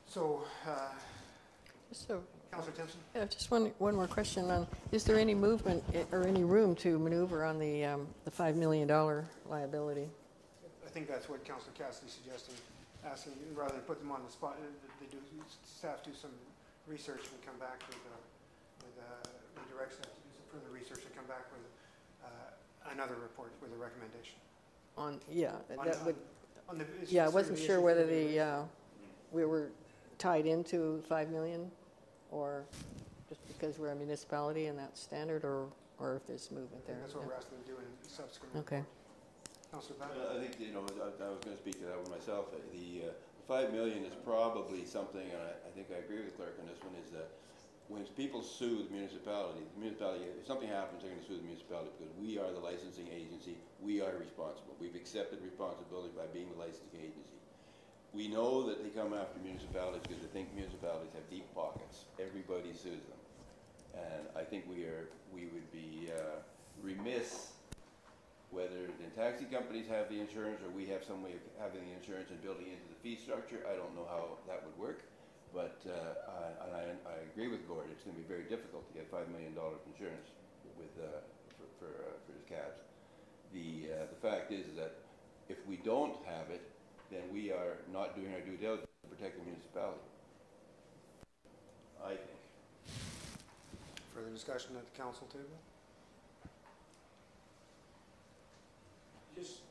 so, Councillor Timpson? Yeah, just one more question on, is there any movement or any room to maneuver on the $5 million liability? I think that's what Councillor Cassidy suggested, asking, rather than put them on the spot, staff do some research and come back with direct staff to do some further research and come back with another report with a recommendation. I wasn't sure whether we were tied into 5 million, or just because we're a municipality and that's standard, or if there's movement there. That's what we're asking to do in subsequent. Okay. Councillor Batt? I think, I was going to speak to that one myself. The 5 million is probably something, and I think I agree with the clerk on this one, is that when people sue the municipality, if something happens, they're going to sue the municipality because we are the licensing agency, we are responsible. We've accepted responsibility by being the licensing agency. We know that they come after municipalities because they think municipalities have deep pockets. Everybody sues them. And I think we would be remiss, whether the taxi companies have the insurance or we have some way of having the insurance and building into the fee structure. I don't know how that would work, but I agree with Gord. It's going to be very difficult to get $5 million insurance with for his cabs. The fact is that if we don't have it, then we are not doing our due diligence to protect the municipality, I think. Further discussion at the council table? Just,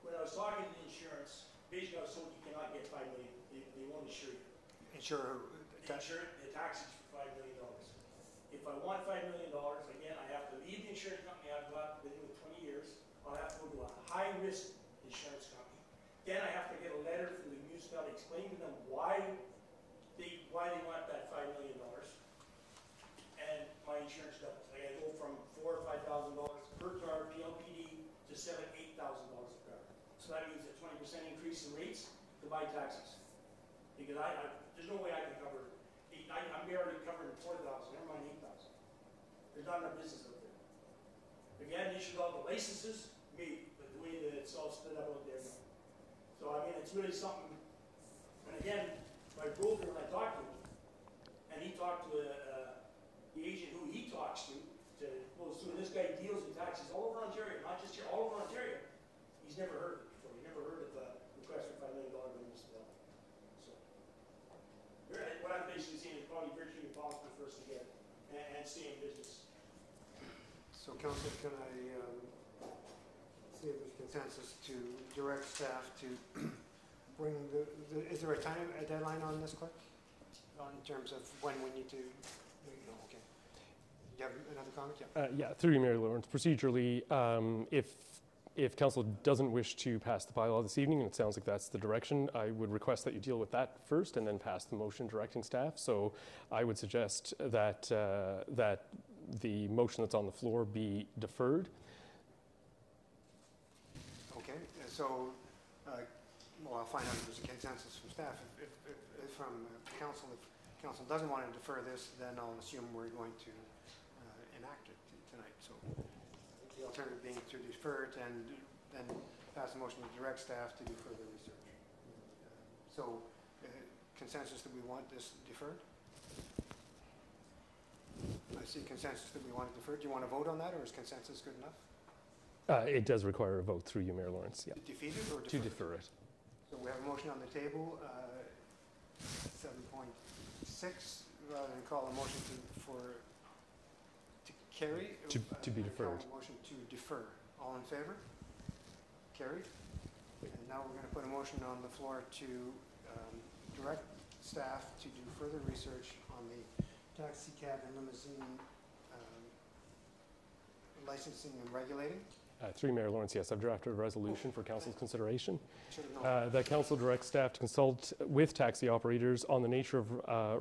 when I was talking to the insurance, basically I was told you cannot get $5 million. They won't insure you. Insure the taxis for $5 million. If I want $5 million, again, I have to leave the insurance company I've been with 20 years. I'll have to go to a high-risk insurance company. Then I have to get a letter from the municipality explaining to them why they want that $5 million. And my insurance doubles. I gotta go from $4,000 or $5,000 per car PLPD to $7,000, $8,000 a car. So that means a 20% increase in rates to buy taxis. Because there's no way I can cover $8,000 I'm barely covering 4,000, never mind 8,000. There's not enough business out there. If you hadn't issued all the licenses, maybe, but the way that it's all split up out there, no. So I mean, it's really something, and again, my broker, when I talked to him, and he talked to the agent who he talks to goes through, and this guy deals in taxis all over Ontario, not just here, all over Ontario. He's never heard of it before. He never heard of the request for $5 million municipality. So, what I'm basically saying is probably virtually impossible for us to get and stay in business. So council, can I see if there's consensus to direct staff to bring is there a deadline on this, clerk? In terms of when we need to, okay. You have another comment? Yeah. Yeah, through you, Mayor Lawrence. Procedurally, if council doesn't wish to pass the bylaw this evening, and it sounds like that's the direction, I would request that you deal with that first and then pass the motion directing staff. So I would suggest that that the motion that's on the floor be deferred. Okay, so well, I'll find out if there's a consensus from staff. If from council, if council doesn't want to defer this, then I'll assume we're going to enact it tonight. So the alternative being to defer it and then pass a motion to direct staff to do further research. So consensus that we want this deferred? I see consensus that we want it deferred. Do you want to vote on that, or is consensus good enough? It does require a vote through you, Mayor Lawrence. Yeah. Defeat it or to defer it? So we have a motion on the table, 7.6, rather than call a motion to carry. To be deferred. Call a motion to defer. All in favor? Carried. And now we're going to put a motion on the floor to direct staff to do further research on the taxi cab and limousine licensing and regulating. Through Mayor Lawrence, yes, I've drafted a resolution for council's consideration. Should have known. That council directs staff to consult with taxi operators on the nature of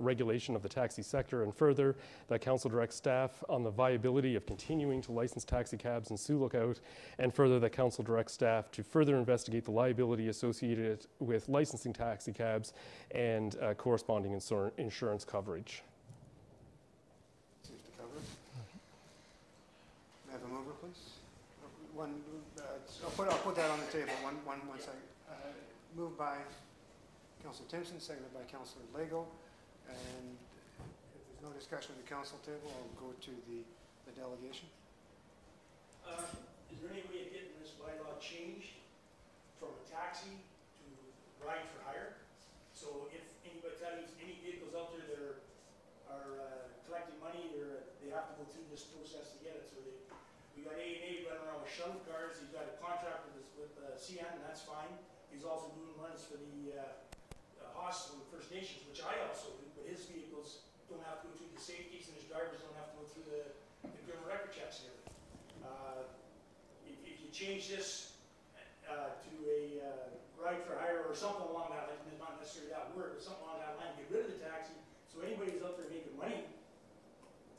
regulation of the taxi sector, and further, that council directs staff on the viability of continuing to license taxi cabs in Sioux Lookout, and further, that council directs staff to further investigate the liability associated with licensing taxi cabs and corresponding insurance coverage. Seems to cover it. May I have a mover, please? I'll put that on the table. One second. Moved by Councillor Timpson, seconded by Councillor Lego. And if there's no discussion at the council table, I'll go to the delegation. Is there any way of getting this bylaw changed from a taxi to ride for hire? So if any vehicles out there that are collecting money, they have to go through this process to get it. So we got A&A running around with shuttle cars. He's got a contract with CN, and that's fine. He's also doing runs for the hospital and First Nations, which I also do, but his vehicles don't have to go through the safeties, and his drivers don't have to go through the criminal record checks and everything. If you change this to a ride for hire or something along that line, not necessarily that word, but something along that line, get rid of the taxi, so anybody who's out there making money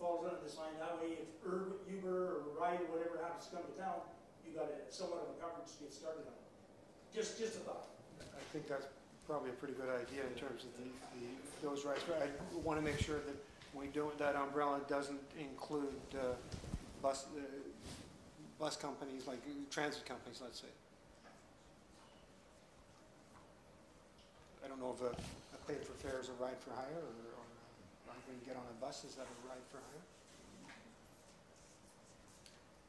falls under this line. That way, if Uber or Ride or whatever happens to come to town, you got somewhat of a coverage to get started on. Just a thought. I think that's probably a pretty good idea in terms of those rights. I want to make sure that that umbrella doesn't include bus companies, like transit companies, let's say. I don't know if a paid for fare is a ride for hire, or when you get on a bus, is that a ride for hire?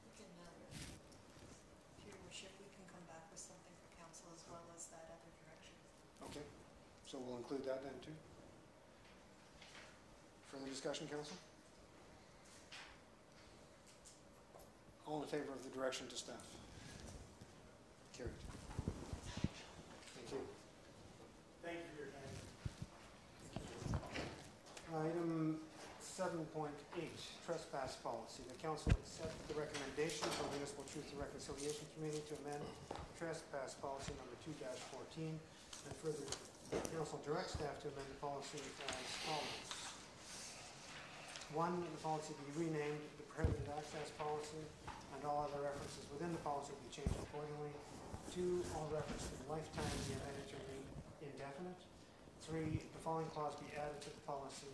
We can, if your worship, we can come back with something for council as well as that other direction. Okay, so we'll include that then too. Further discussion, council? All in favor of the direction to staff? Carried. Thank you. Thank you for your time. Item 7.8, trespass policy. The council accept the recommendation from the Municipal Truth and Reconciliation Committee to amend trespass policy number 2-14, and further, the council directs staff to amend the policy as follows. 1, the policy be renamed the prohibited access policy, and all other references within the policy be changed accordingly. 2, all reference to lifetime be amended to read indefinite. 3, the following clause be added to the policy.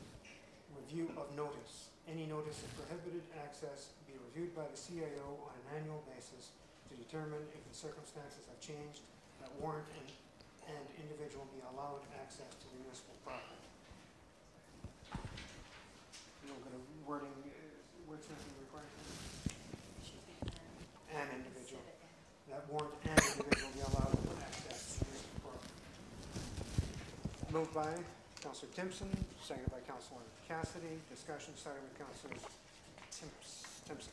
review of notice. Any notice of prohibited access be reviewed by the CAO on an annual basis to determine if the circumstances have changed that warrant and individual be allowed access to the municipal property. A little bit of wording, wordsmithing required. An individual. That warrant and individual be allowed access to the municipal property. Moved by Councillor Timpson, seconded by Councillor Cassidy. Discussion started with Councillor Timpson.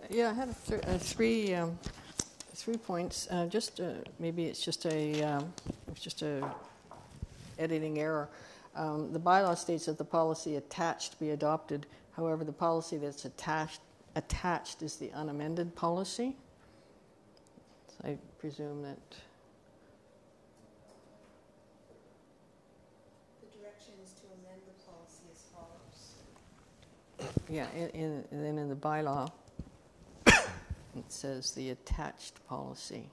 Yeah, I had three points. Maybe it's just a editing error. The bylaw states that the policy attached be adopted. However, the policy that's attached is the unamended policy. So I presume that. The direction is to amend the policy as follows. Yeah, and then in the bylaw, it says the attached policy.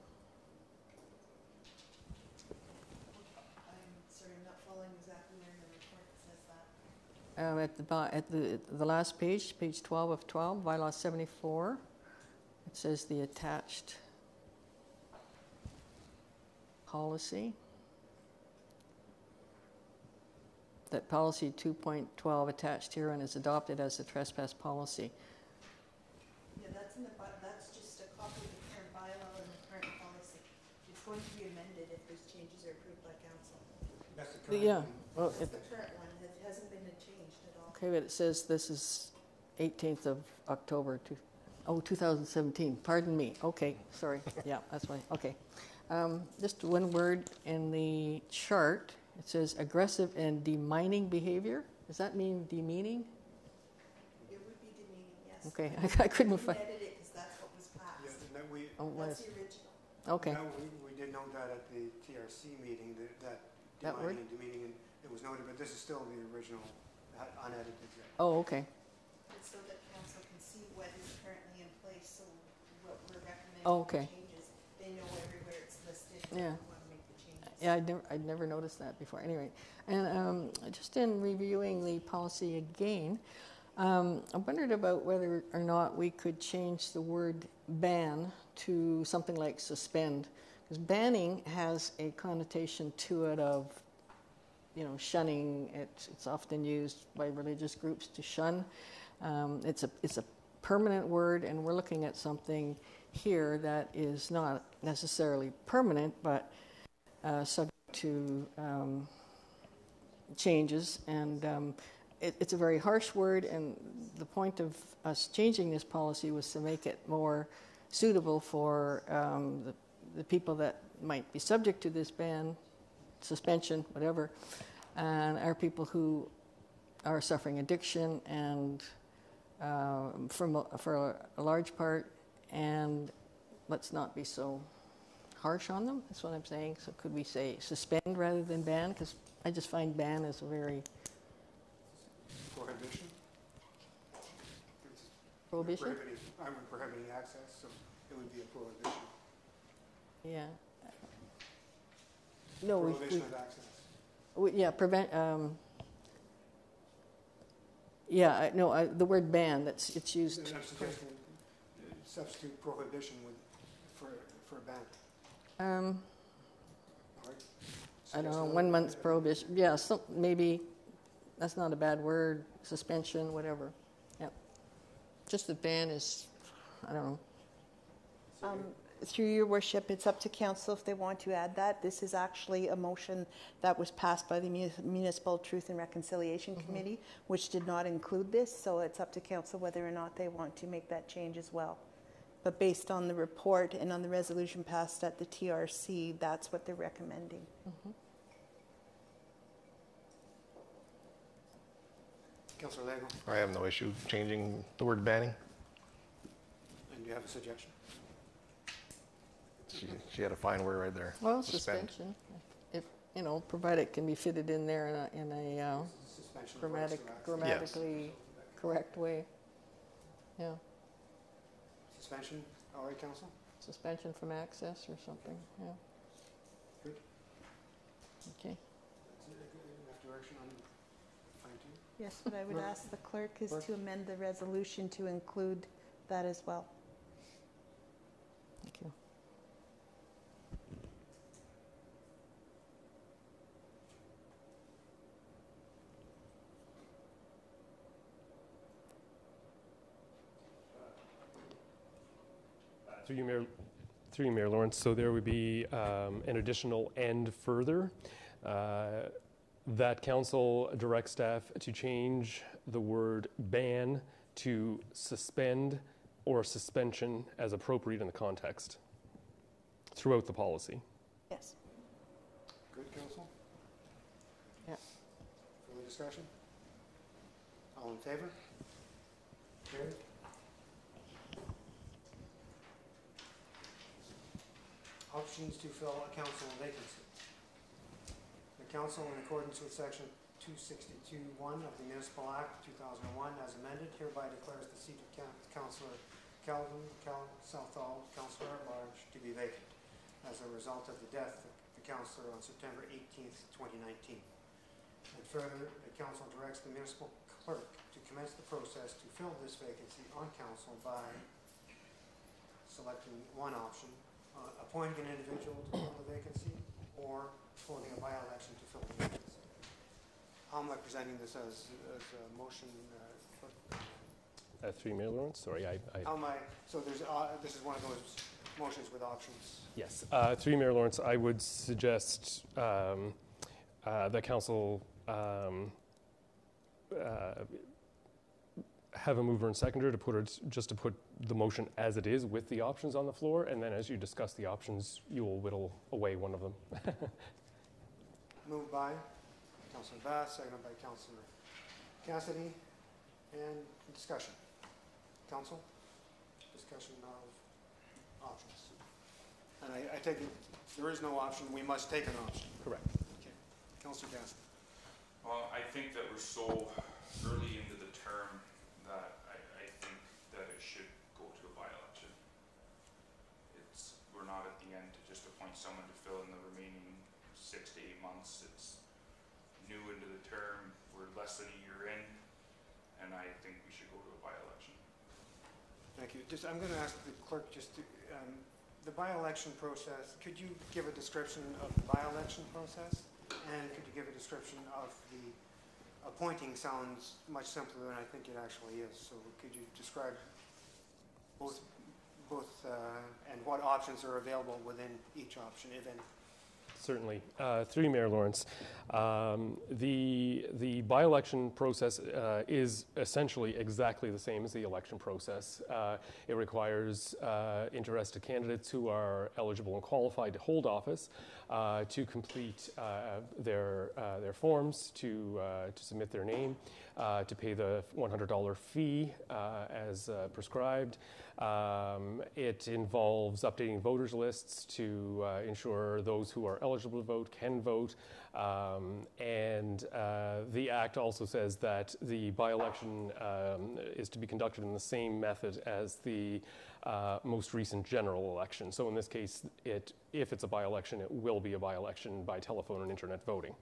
I'm sorry, I'm not following exactly where in the report it says that. At the last page, page 12 of 12, bylaw 74, it says the attached policy. That policy 2.12 attached herein is adopted as the trespass policy. Yeah, that's just a copy of the current bylaw and the current policy. It's going to be amended if those changes are approved by council. That's the current Yeah, one. well, That's the current one, it hasn't been changed at all. okay, but it says this is 18th of October, 2017. Pardon me. Okay, sorry. Yeah, that's why. Okay. Just one word in the chart. It says aggressive and demining behavior. Does that mean demeaning? It would be demeaning, yes. Okay, I couldn't We find. edited it because that's what was Yeah, passed. and that we, Oh, That's was the original. okay. that we did note that at the TRC meeting, that That word? defining and demeaning, and it was noted, but this is still the original, unedited. Oh, okay. It's so that council can see what is currently in place, so what we're recommending Oh, okay. changes, they know everywhere it's listed, Yeah. we want to make the changes. Yeah, I'd never noticed that before. Anyway, and just in reviewing the policy again, I wondered about whether or not we could change the word ban to something like suspend, because banning has a connotation to it of, shunning. It's often used by religious groups to shun. It's a permanent word, and we're looking at something here that is not necessarily permanent, but subject to changes, and it's a very harsh word, and the point of us changing this policy was to make it more suitable for the people that might be subject to this ban, suspension, whatever, and are people who are suffering addiction, and for a large part, and let's not be so harsh on them. That's what I'm saying. So could we say suspend rather than ban? Because I just find ban as a very Prohibition? prohibition. I'm prohibiting access, so it would be a prohibition. Yeah. No, Prohibition of access. yeah, prevent. The word ban. It's used. I'm suggesting substitute prohibition for a ban. All right. I don't know. Suggest 1 month prohibition. Yeah, maybe that's not a bad word. Suspension, whatever. Yep. Just the ban is, I don't know. Through your worship, it's up to council if they want to add that. This is actually a motion that was passed by the Municipal Truth and Reconciliation Committee, which did not include this, so it's up to council whether or not they want to make that change as well. But based on the report and on the resolution passed at the TRC, that's what they're recommending. Councillor Lego, I have no issue changing the word banning. and do you have a suggestion? She had a fine word right there. Well, Suspend. suspension, if provided it can be fitted in there in a Suspension of rights to access. grammatically correct way. Yeah, Suspension, all right, council? suspension from access or something. Yeah. Good. Okay. That's enough direction on fine tune. Yes, what I would Clerk. ask the clerk is Clerk. to amend the resolution to include that as well. Thank you. Through you, Mayor Lawrence. So there would be an additional and further that council directs staff to change the word ban to suspend or suspension as appropriate in the context throughout the policy. Yes. Good, council? Yeah. Further discussion? All in favor? Carried. Options to fill a council vacancy. The council, in accordance with section 262(1) of the Municipal Act 2001 as amended, hereby declares the seat of Councillor Calvin Southall, Councillor at Large, to be vacant as a result of the death of the councillor on September 18th, 2019. And further, the council directs the municipal clerk to commence the process to fill this vacancy on council by selecting one option, appointing an individual to fill the vacancy, or holding a by-election to fill the vacancy. How am I presenting this as a motion? Through you, Mayor Lawrence. Sorry, How am I, so there's, this is one of those motions with options. Yes. Through you, Mayor Lawrence, I would suggest that council have a mover and seconder to put it, just to put the motion as it is with the options on the floor, and then as you discuss the options, you will whittle away one of them. Moved by Councillor Bass, seconded by Councillor Cassidy, and discussion. Council, discussion of options. And I take it there is no option, we must take an option. Correct. Okay. Councillor Cassidy. Well, I think that we're so early into the term that I think that it should go to a by-election. We're not at the end to just appoint someone to fill in the remaining 6 to 8 months. It's new into the term, we're less than a year in, and I think we should go to a by-election. Thank you. I'm going to ask the clerk just to, the by-election process, could you give a description of the by-election process? And could you give a description of the appointing? Sounds much simpler than I think it actually is. So could you describe both and what options are available within each option, if any? Certainly. Through you, Mayor Lawrence. The by-election process is essentially exactly the same as the election process. It requires interested candidates who are eligible and qualified to hold office to complete their forms, to submit their name, to pay the $100 fee as prescribed. It involves updating voters lists to ensure those who are eligible to vote can vote. And the Act also says that the by-election is to be conducted in the same method as the most recent general election. So in this case, if it's a by-election, it will be a by-election by telephone and internet voting.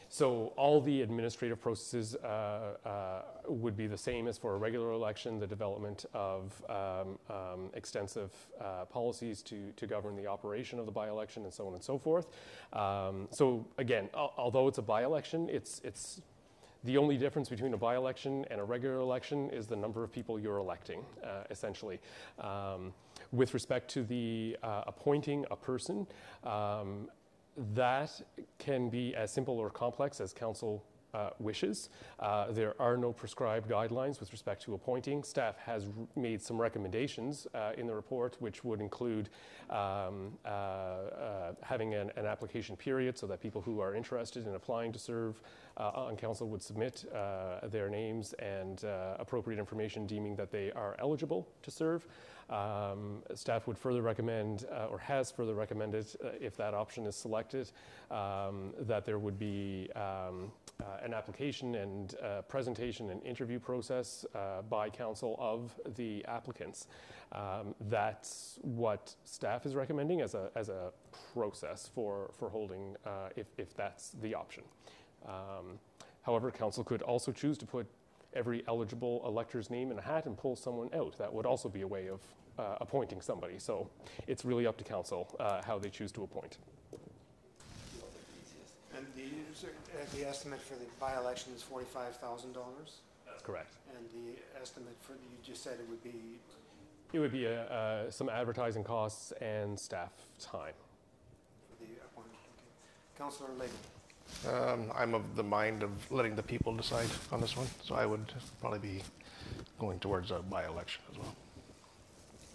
So all the administrative processes would be the same as for a regular election, the development of extensive policies to govern the operation of the by-election and so on and so forth. So again, although it's a by-election, it's the only difference between a by-election and a regular election is the number of people you're electing, essentially. With respect to the appointing a person, that can be as simple or complex as council wishes. There are no prescribed guidelines with respect to appointing. Staff has made some recommendations in the report, which would include having an application period so that people who are interested in applying to serve on council would submit their names and appropriate information deeming that they are eligible to serve. Staff would further recommend, or has further recommended, if that option is selected, that there would be an application and presentation and interview process by council of the applicants. That's what staff is recommending as a process for holding, if that's the option. However, council could also choose to put every eligible elector's name in a hat and pull someone out. That would also be a way of appointing somebody. So it's really up to council how they choose to appoint. And the estimate for the by-election is $45,000? That's correct. And the estimate for, you just said it would be It would be some advertising costs and staff time. for the appointment, okay. Councillor Layton. I'm of the mind of letting the people decide on this one, so I would probably be going towards a by-election as well.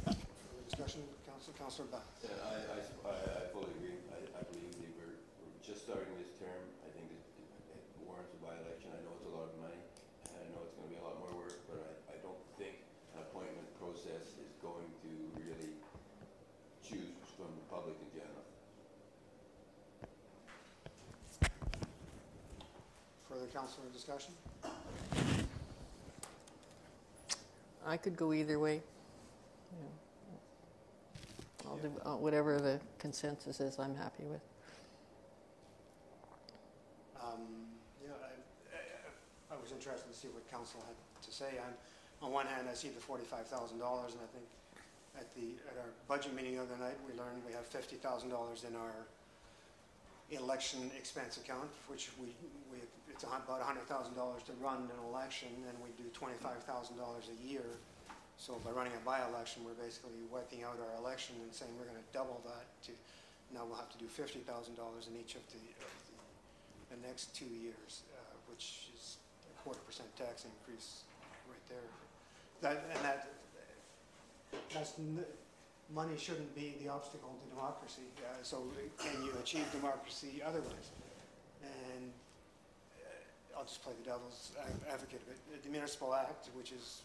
Further discussion, Councillor Bath. Yeah, I fully agree. I believe we're just starting this term. I think it warrants a by-election. I know it's a lot of money, and I know it's going to be a lot more work, but I don't think an appointment process is going to really choose from the public in general. Further councillor discussion? I could go either way. Yeah. I'll do whatever the consensus is, I'm happy with. Yeah, I was interested to see what council had to say. On one hand, I see the $45,000, and I think at our budget meeting the other night, we learned we have $50,000 in our election expense account, which it's about $100,000 to run an election, and we do $25,000 a year. So by running a by-election, we're basically wiping out our election and saying we're going to double that to, now we'll have to do $50,000 in each of the next 2 years, which is a 0.25% tax increase right there. Money shouldn't be the obstacle to democracy. So can you achieve democracy otherwise? And I'll just play the devil's advocate of it. The Municipal Act, which is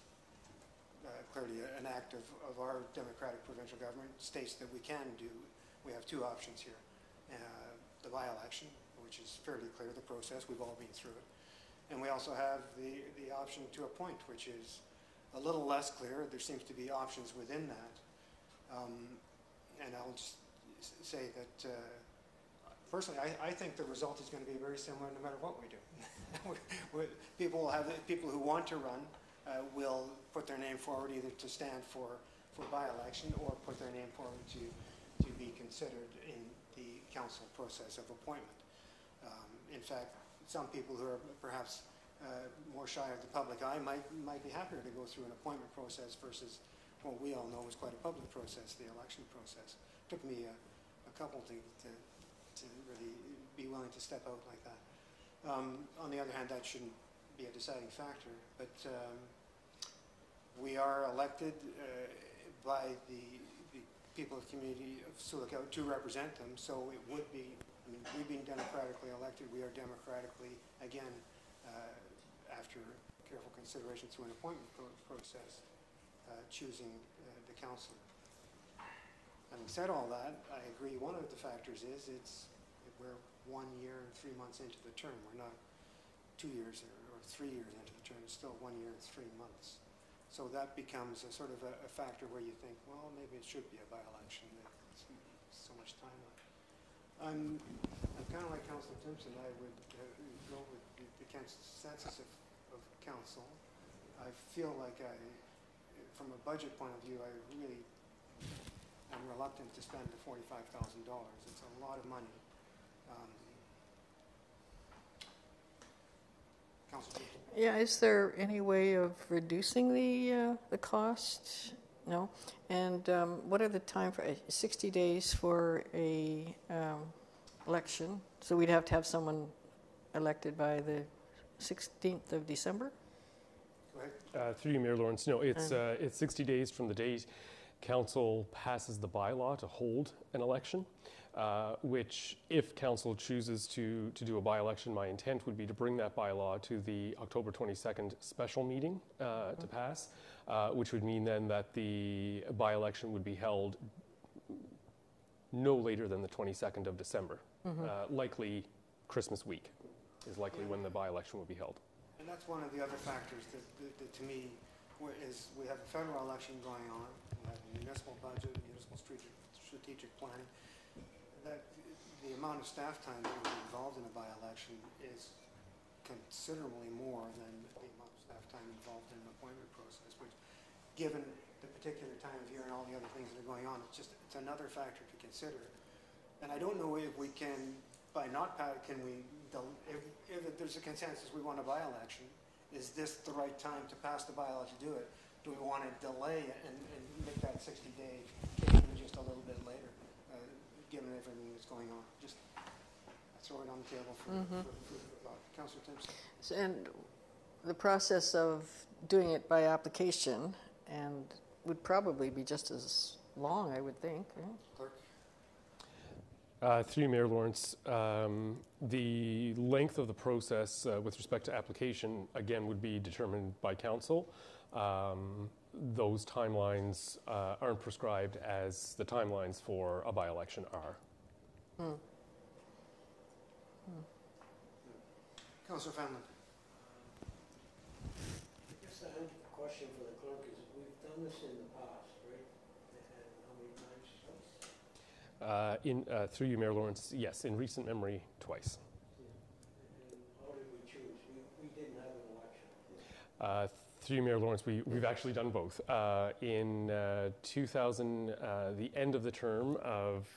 clearly an act of our democratic provincial government, states that we have two options here. The by-election, which is fairly clear, the process, we've all been through it. And we also have the option to appoint, which is a little less clear. There seems to be options within that. And I'll just say that personally, I think the result is going to be very similar no matter what we do. People who want to run will put their name forward either to stand for by-election or put their name forward to be considered in the council process of appointment. In fact, some people who are perhaps more shy of the public eye might be happier to go through an appointment process versus what we all know is quite a public process, the election process. It took me a couple to really be willing to step out like that. On the other hand, that shouldn't be a deciding factor, but we are elected by the people of the community of Sioux Lookout to represent them, so it would be, I mean, we've been democratically elected, we are democratically, again, after careful consideration through an appointment process, choosing the councillor. Having said all that, I agree one of the factors is we're 1 year and 3 months into the term. We're not 2 years or 3 years into the term. It's still 1 year and 3 months. So that becomes a sort of a factor where you think, well, maybe it should be a by-election. There's so much time left. I'm kind of like Councillor Timpson. I would go with the consensus of council. I feel like from a budget point of view, I really am reluctant to spend the $45,000. It's a lot of money. Councillor Timpson. Yeah, is there any way of reducing the cost? No? And what are the time for 60 days for a election? So we'd have to have someone elected by the 16th of December? Go ahead. Through you, Mayor Lawrence. No, it's 60 days from the date council passes the bylaw to hold an election, which if council chooses to do a by-election, my intent would be to bring that bylaw to the October 22nd special meeting to pass, which would mean then that the by-election would be held no later than the 22nd of December. Likely Christmas week is likely when the by-election will be held. And that's one of the other factors that to me is we have a federal election going on, we have a municipal budget, municipal strategic planning. That the amount of staff time that will be involved in a by-election is considerably more than the amount of staff time involved in an appointment process, which, given the particular time of year and all the other things that are going on, it's another factor to consider. And I don't know if we can, by not, if there's a consensus we want a by-election, is this the right time to pass the bylaw to do it? Do we want to delay it and make that 60-day kick in just a little bit later, given everything that's going on? Just throw it on the table for thought. Councillor Timpson. And the process of doing it by application and would probably be just as long, I would think. Right? Clerk. Through you, Mayor Lawrence, the length of the process with respect to application, again, would be determined by council. Those timelines aren't prescribed as the timelines for a by-election are. Councillor Fanlon. I guess the question for the clerk is, we've done this in the past, right? And how many times twice? Through you, Mayor Lawrence, yes, in recent memory, twice. And how did we choose? We didn't have an election. Through you, Mayor Lawrence, we've actually done both. In 2000, the end of the term of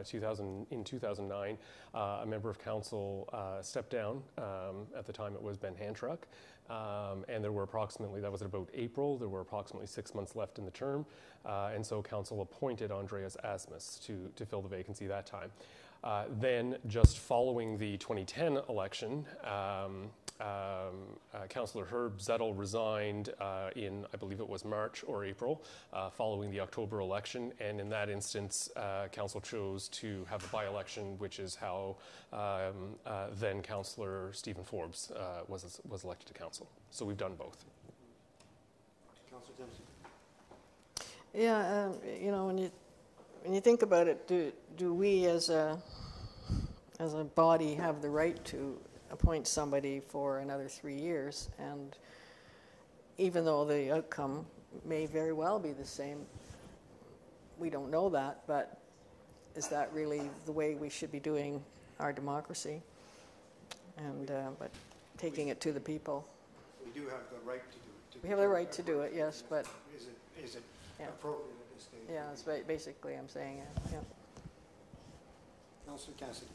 2009, a member of council stepped down. At the time, it was Ben Handtruck. And there were approximately, that was at about April, there were approximately 6 months left in the term. And so council appointed Andreas Asmus to fill the vacancy that time. Then, just following the 2010 election, Councillor Herb Zettel resigned in, I believe it was March or April, following the October election. And in that instance, council chose to have a by-election, which is how then Councillor Stephen Forbes was elected to council. So we've done both. Councillor Timpson. Yeah, you know, when you think about it, do we as a body have the right to appoint somebody for another 3 years? And even though the outcome may very well be the same, we don't know that, but is that really the way we should be doing our democracy? And but taking it to the people. We do have the right to do it. We have the right to do it, yes, but is it yeah. appropriate at this stage? Yeah, that's basically I'm saying it. Yeah. Councillor Cassidy.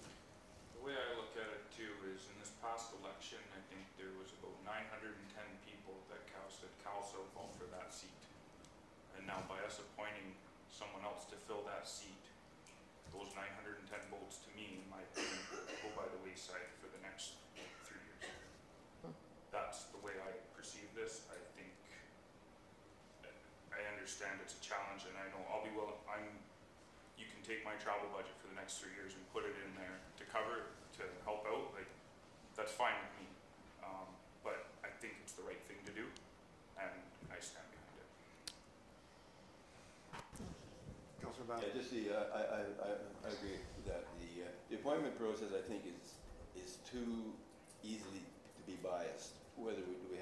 The way I look at it too is in this past election, I think there was about 910 people that casted council vote for that seat. And now by us appointing someone else to fill that seat, those 910 votes to me, in my opinion, go by the wayside for the next 3 years. That's the way I perceive this. I think I understand it's a challenge, and I know I'll be willing. You can take my travel budget for the next 3 years and put it in there to cover it, to help out. Like, that's fine with me. But I think it's the right thing to do, and I stand behind it. Councillor Battle. Yeah, just I agree with that. The appointment process, I think, is too easily to be biased. Whether do we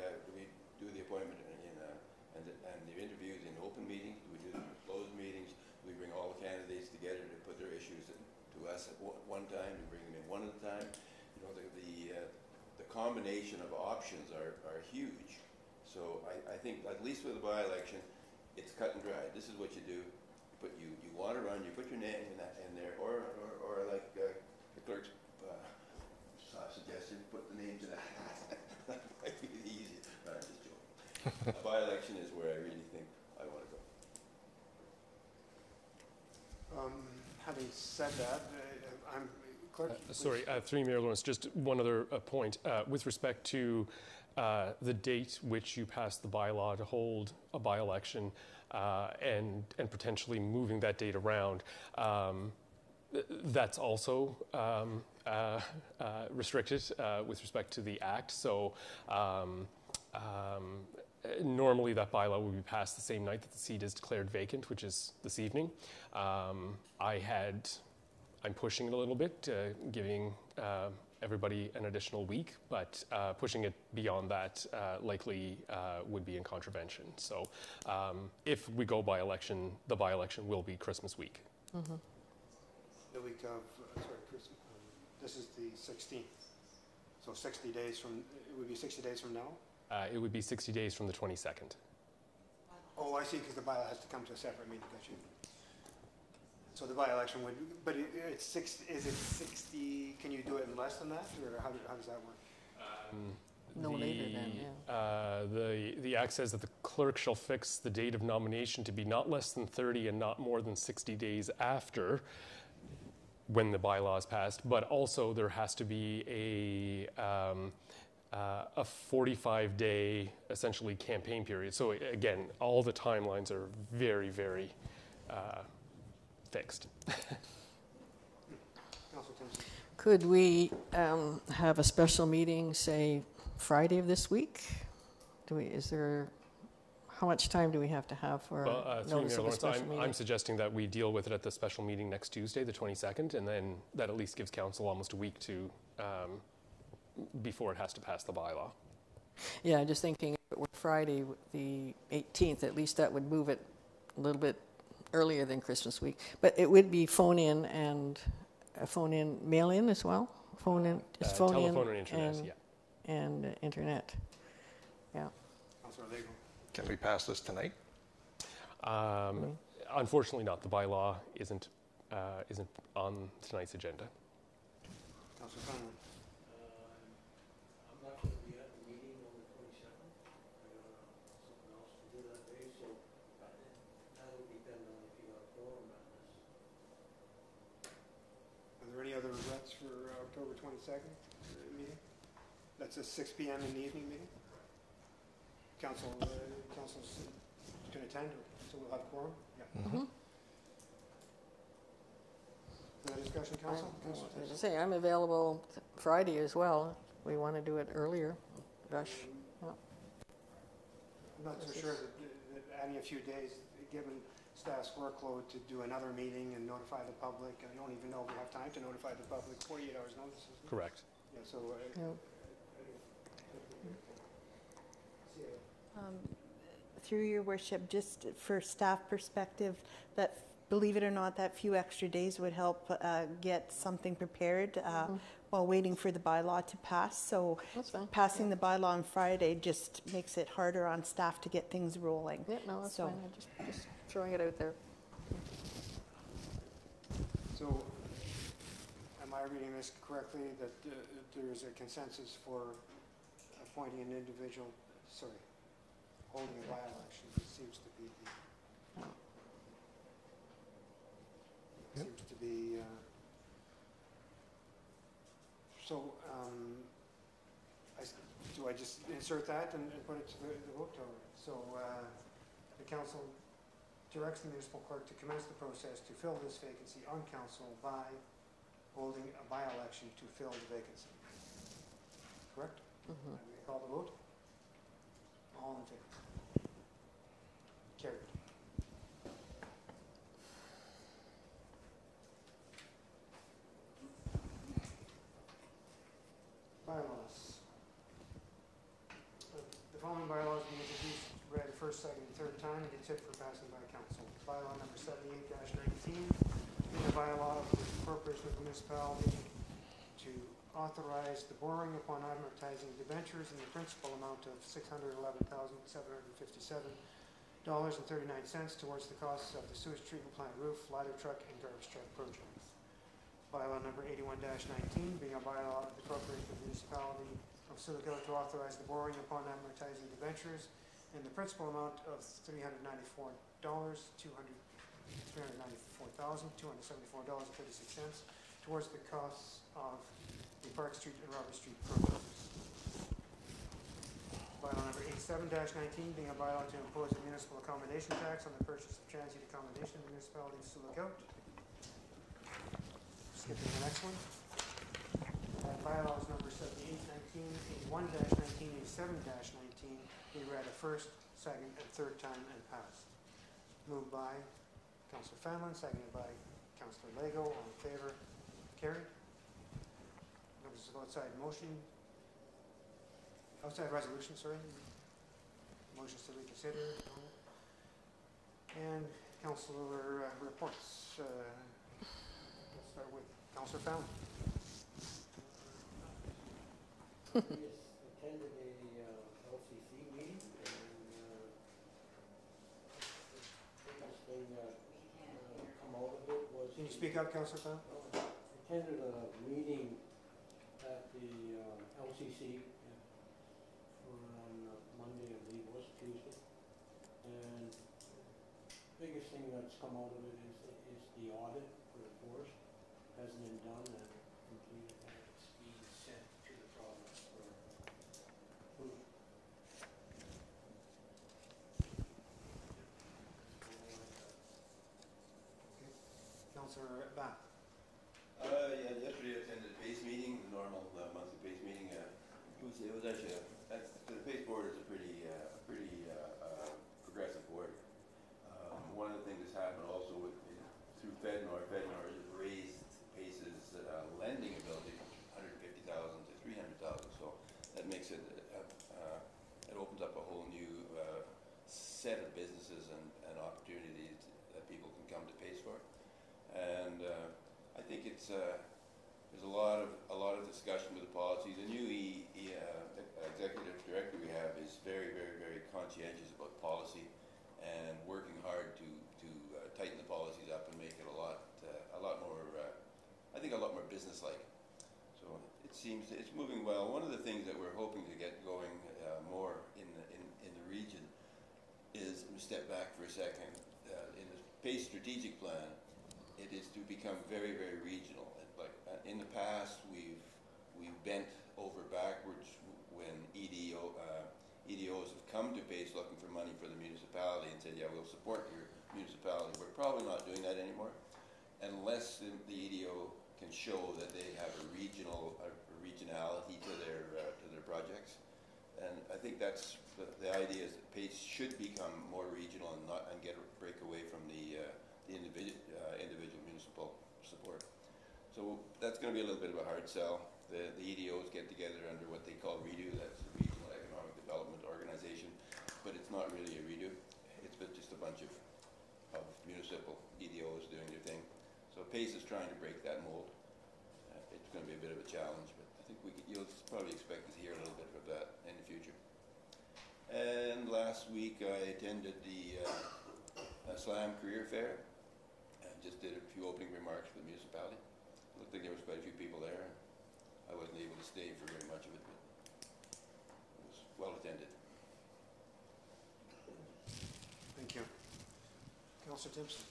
do the appointment and the interviews in open meetings? Do we do them in closed meetings? Do we bring all the candidates together to put their issues to us at one time? Do we bring them in one at a time? You know, the combination of options are huge. So I think, at least with the by-election, it's cut and dried. This is what you do. But you want to run, you put your name in there, or like the clerk's suggestion, put the names in a hat. That might be the easiest. No, I'm just joking. A by-election is where I really think I want to go. Having said that, I'm clerk. Sorry, through you, Mayor Lawrence, just one other point. With respect to the date which you passed the bylaw to hold a by-election, and potentially moving that date around, that's also restricted with respect to the Act. So normally that bylaw will be passed the same night that the seat is declared vacant, which is this evening. I'm pushing it a little bit, giving everybody an additional week, but pushing it beyond that likely would be in contravention. So if we go by election, the by-election will be Christmas week. The week of, Christmas. This is the 16th. So 60 days from, it would be 60 days from now? It would be 60 days from the 22nd. Oh, I see, because the bylaw has to come to a separate meeting, got you. So the by-election would, but it's is it 60, can you do it in less than that, or how does that work? No later than, yeah. The act says that the clerk shall fix the date of nomination to be not less than 30 and not more than 60 days after when the bylaw is passed, but also there has to be a 45-day, essentially, campaign period. So again, all the timelines are very, very fixed. Councilor Timpson. Could we have a special meeting, say, Friday of this week? How much time do we have to have for Through notice Mayor of a special Lawrence, meeting? I'm suggesting that we deal with it at the special meeting next Tuesday, the 22nd, and then that at least gives council almost a week to, before it has to pass the bylaw. Yeah, just thinking if it were Friday, the 18th, at least that would move it a little bit earlier than Christmas week. But it would be phone-in and phone-in, mail-in as well? Phone-in, just phone-in Telephone and internet, yeah. and internet. Yeah. Councilor Lego. Can we pass this tonight? Unfortunately not. The bylaw isn't on tonight's agenda. Councilor Fallon. I'm not going to be at the meeting on the 27th. I got something else to do that day, so that'll depend on if you got a quorum on this. Are there any other regrets for October 22nd meeting? That's a 6 p.m. in the evening meeting? Council's going to attend, so we'll have quorum? Yeah. Mhm. Further discussion, Council? Councilor As I Timpson. say, I'm available Friday as well. We want to do it earlier. Rush. I'm not so sure that adding a few days, given staff's workload to do another meeting and notify the public, I don't even know if we have time to notify the public, 48 hours notice, isn't it? Correct. Yeah, so, Yeah. Through your worship, just for staff perspective, that, believe it or not, that few extra days would help get something prepared while waiting for the bylaw to pass. So That's fine. passing the bylaw on Friday just makes it harder on staff to get things rolling. Yeah, no, that's So- fine. I'm just throwing it out there. so am I reading this correctly, that there is a consensus for appointing an individual, holding a by-election? It seems to be seems to be, so, do I just insert that and put it to the vote? So, the council directs the municipal clerk to commence the process to fill this vacancy on council by holding a by-election to fill the vacancy. Correct? Mhm. And we call the vote? All in favor? Carried. Bylaws. The following bylaws being introduced, read first, second, and third time, and it's it for passing by council. Bylaw number 78-19, being a bylaw of the corporation of the municipality to authorize the borrowing upon advertising debentures in the principal amount of $611,757.39 towards the costs of the sewage treatment plant roof, ladder truck, and garbage truck projects. Bylaw number 81-19, being a bylaw of the corporation of the municipality of Silicotta to authorize the borrowing upon amortizing debentures in the principal amount of $394,274.36 towards the costs of the Park Street and Robert Street projects. Bylaw number 87-19, being a bylaw to impose a municipal accommodation tax on the purchase of transient accommodation in the municipality of Silicotta. Skipping the next one. Bylaws number 78-19, 81-19, 87-19, be read a first, second, and third time and passed. Moved by Councillor Fanlon, seconded by Councillor Lego. All in favor? Carried. Notice of outside resolution, motions to reconsider. And councillor reports. Let's start with Councillor Fallon. attended a LCC meeting, and the biggest thing that come out of it was... Can you speak up, Councillor Fallon? Attended a meeting at the LCC on Monday, I believe it was Tuesday, and biggest thing that's come out of it is the audit for the forest hasn't been done and completed, and it's being sent to the province for approval. Councillor Bath. Yeah, yesterday I attended a PACE meeting, the normal monthly PACE meeting. It was actually, the PACE board is a pretty progressive board. One of the things that's happened also through FedNor has raised PACE's lending ability from $150,000 to $300,000. So that makes it, it opens up a whole new set of businesses and opportunities that people can come to PACE for. And I think it's there's a lot of discussion with the policy. The new executive director we have is very conscientious about policy and working hard to tighten the policies up and make it a lot more I think a lot more business-like. So it seems it's moving well. One of the things that we're hoping to get going more in the region is, let me step back for a second, in the PACE strategic plan, it is to become very regional. Like in the past, we've bent over backwards when EDOs have come to PACE looking for money for the municipality and said, yeah, we'll support your municipality. We're probably not doing that anymore, unless the EDO can show that they have a regionality to their projects. And I think that's the idea is that PACE should become more regional and break away from the individual municipal support. So that's going to be a little bit of a hard sell. The EDOs get together under what they call REDO, that's the Regional Economic Development Organization, but it's not really a REDO. It's just a bunch of municipal EDOs doing their thing. So PACE is trying to break that mold. It's going to be a bit of a challenge, but I think you'll probably expect to hear a little bit of that in the future. And last week I attended the SLAM Career Fair and just did a few opening remarks for the municipality. It looked like there was quite a few people there. I wasn't able to stay for very much of it, but it was well attended. Thank you. Councillor Timpson.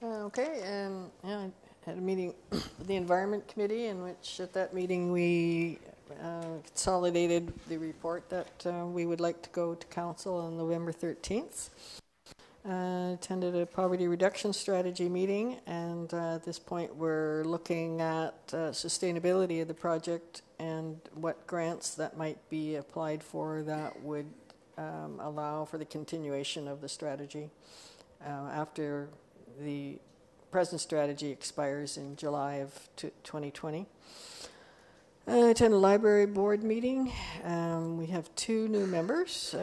Okay, and yeah, I had a meeting with the Environment Committee, in which at that meeting we consolidated the report that we would like to go to council on November 13th. Attended a poverty reduction strategy meeting, and at this point we're looking at sustainability of the project and what grants that might be applied for that would allow for the continuation of the strategy after the present strategy expires in July of 2020. I attended a library board meeting. We have 2 new members,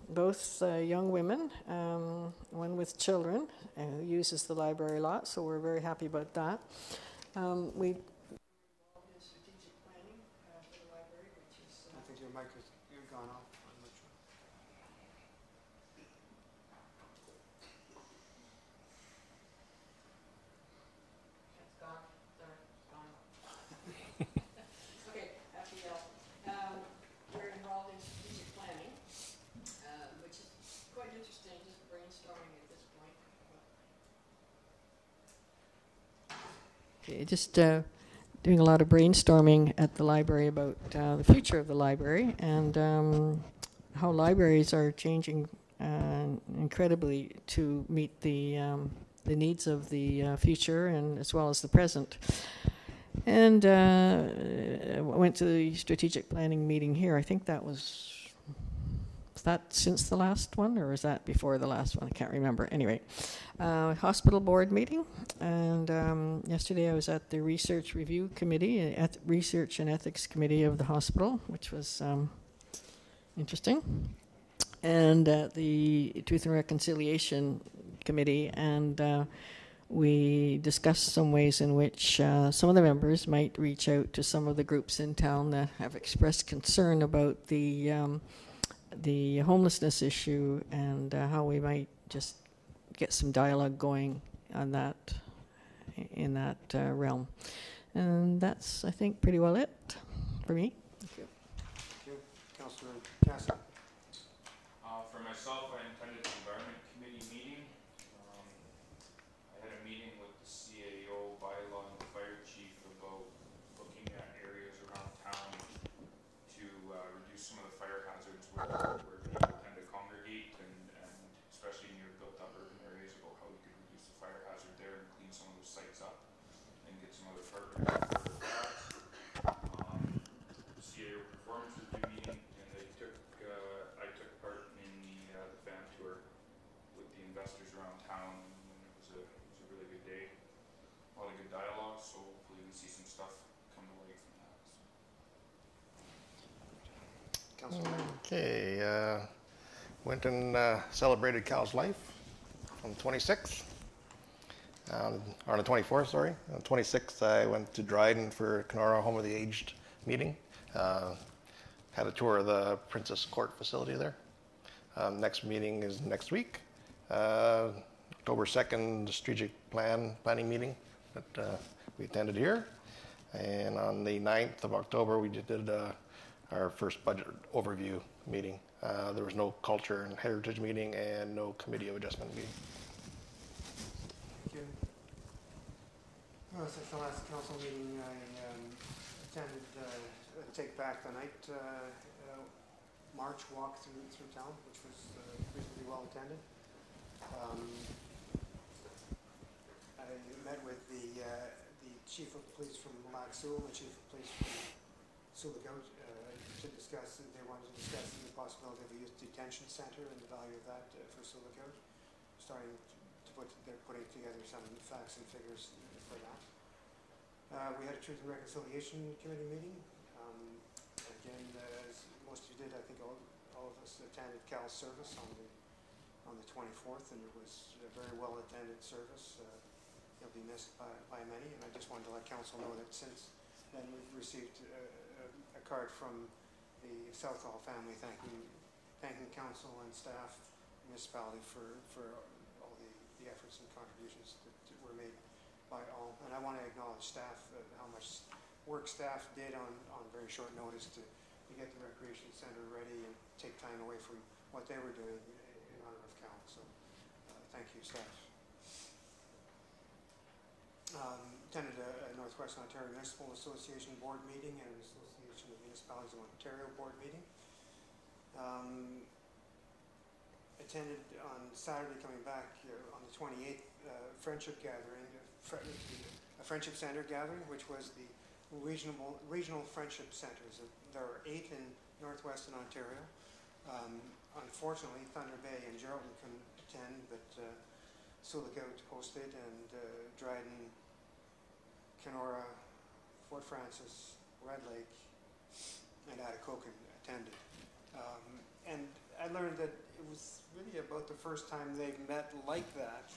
both young women, one with children who uses the library a lot, so we're very happy about that. We involved in strategic planning for the library, which is... I think your mic has gone off. I'm not sure. It's gone. There, gone. Okay, after yell. We're involved in strategic planning, which is quite interesting, just brainstorming at this point. Okay, just doing a lot of brainstorming at the library about the future of the library and how libraries are changing incredibly to meet the needs of the future and as well as the present. And I went to the strategic planning meeting here. I think that was that since the last one, or was that before the last one? I can't remember. Anyway, hospital board meeting, and yesterday I was at the research review committee, research and ethics committee of the hospital, which was interesting, and at the truth and reconciliation committee, and we discussed some ways in which some of the members might reach out to some of the groups in town that have expressed concern about the homelessness issue, and how we might just get some dialogue going on that, in that realm. And that's, I think, pretty well it for me. Thank you. Councillor Cassidy. For myself, I attended the Environment Committee meeting. I had a meeting with the CAO, bylaw, and the fire chief about looking at areas around town to reduce some of the fire hazards where people tend to congregate, and especially near built-up urban areas, about how we could reduce the fire hazard there and clean some of those sites up and get some other partners on board with that. CAO Performance Review meeting, and I took part in the van tour with the investors around town, and it was a really good day. A lot of good dialogue, so hopefully we see some stuff come to light from that. Councillor Lamb. Okay, went and celebrated Cal's life on the 26th. Or on the 24th, sorry. On the 26th, I went to Dryden for Kenora Home of the Aged meeting. Had a tour of the Princess Court facility there. Next meeting is next week. October 2nd, the strategic planning meeting that we attended here. And on the 9th of October, we did our first budget overview meeting. There was no culture and heritage meeting and no committee of adjustment meeting. Thank you. Well, since the last council meeting, I attended Take Back the Night march walk through town, which was reasonably well attended. I met with the chief of police from Lac Seul and the chief of police from Sioux-Lookout to discuss. They wanted to discuss the possibility of a youth detention center and the value of that for Sioux-Lookout. They're putting together some facts and figures for that. We had a Truth and Reconciliation Committee meeting. Again, as most of you did, I think all of us attended Cal's service on the 24th, and it was a very well attended service. He'll be missed by many, and I just wanted to let council know that since then we've received a card from the Southall family thanking council and staff, municipality for all the efforts and contributions that were made by all. And I want to acknowledge staff, how much work staff did on very short notice to get the recreation center ready and take time away from what they were doing in honor of Cal. So thank you, staff. Attended a Northwestern Ontario Municipal Association board meeting and an Association of Municipalities of Ontario board meeting. Attended on Saturday, coming back on the 28th, friendship gathering, a friendship center gathering, which was the regional friendship centers. There are 8 in northwestern Ontario. Unfortunately, Thunder Bay and Geraldton couldn't attend, but Sioux-Lookout hosted, and Dryden, Kenora, Fort Frances, Red Lake, and Atikokan attended. And I learned that it was really about the first time they've met like that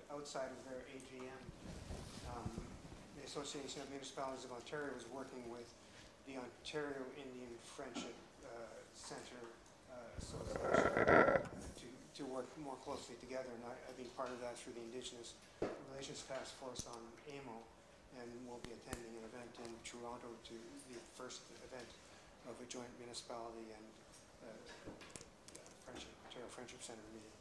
outside of their AGM. The Association of Municipalities of Ontario was working with the Ontario Indian Friendship Center Association to work more closely together, and I've been part of that through the Indigenous Relations Task Force on AMO, and we'll be attending an event in Toronto, to the first event of a joint municipality and Ontario Friendship Center meeting.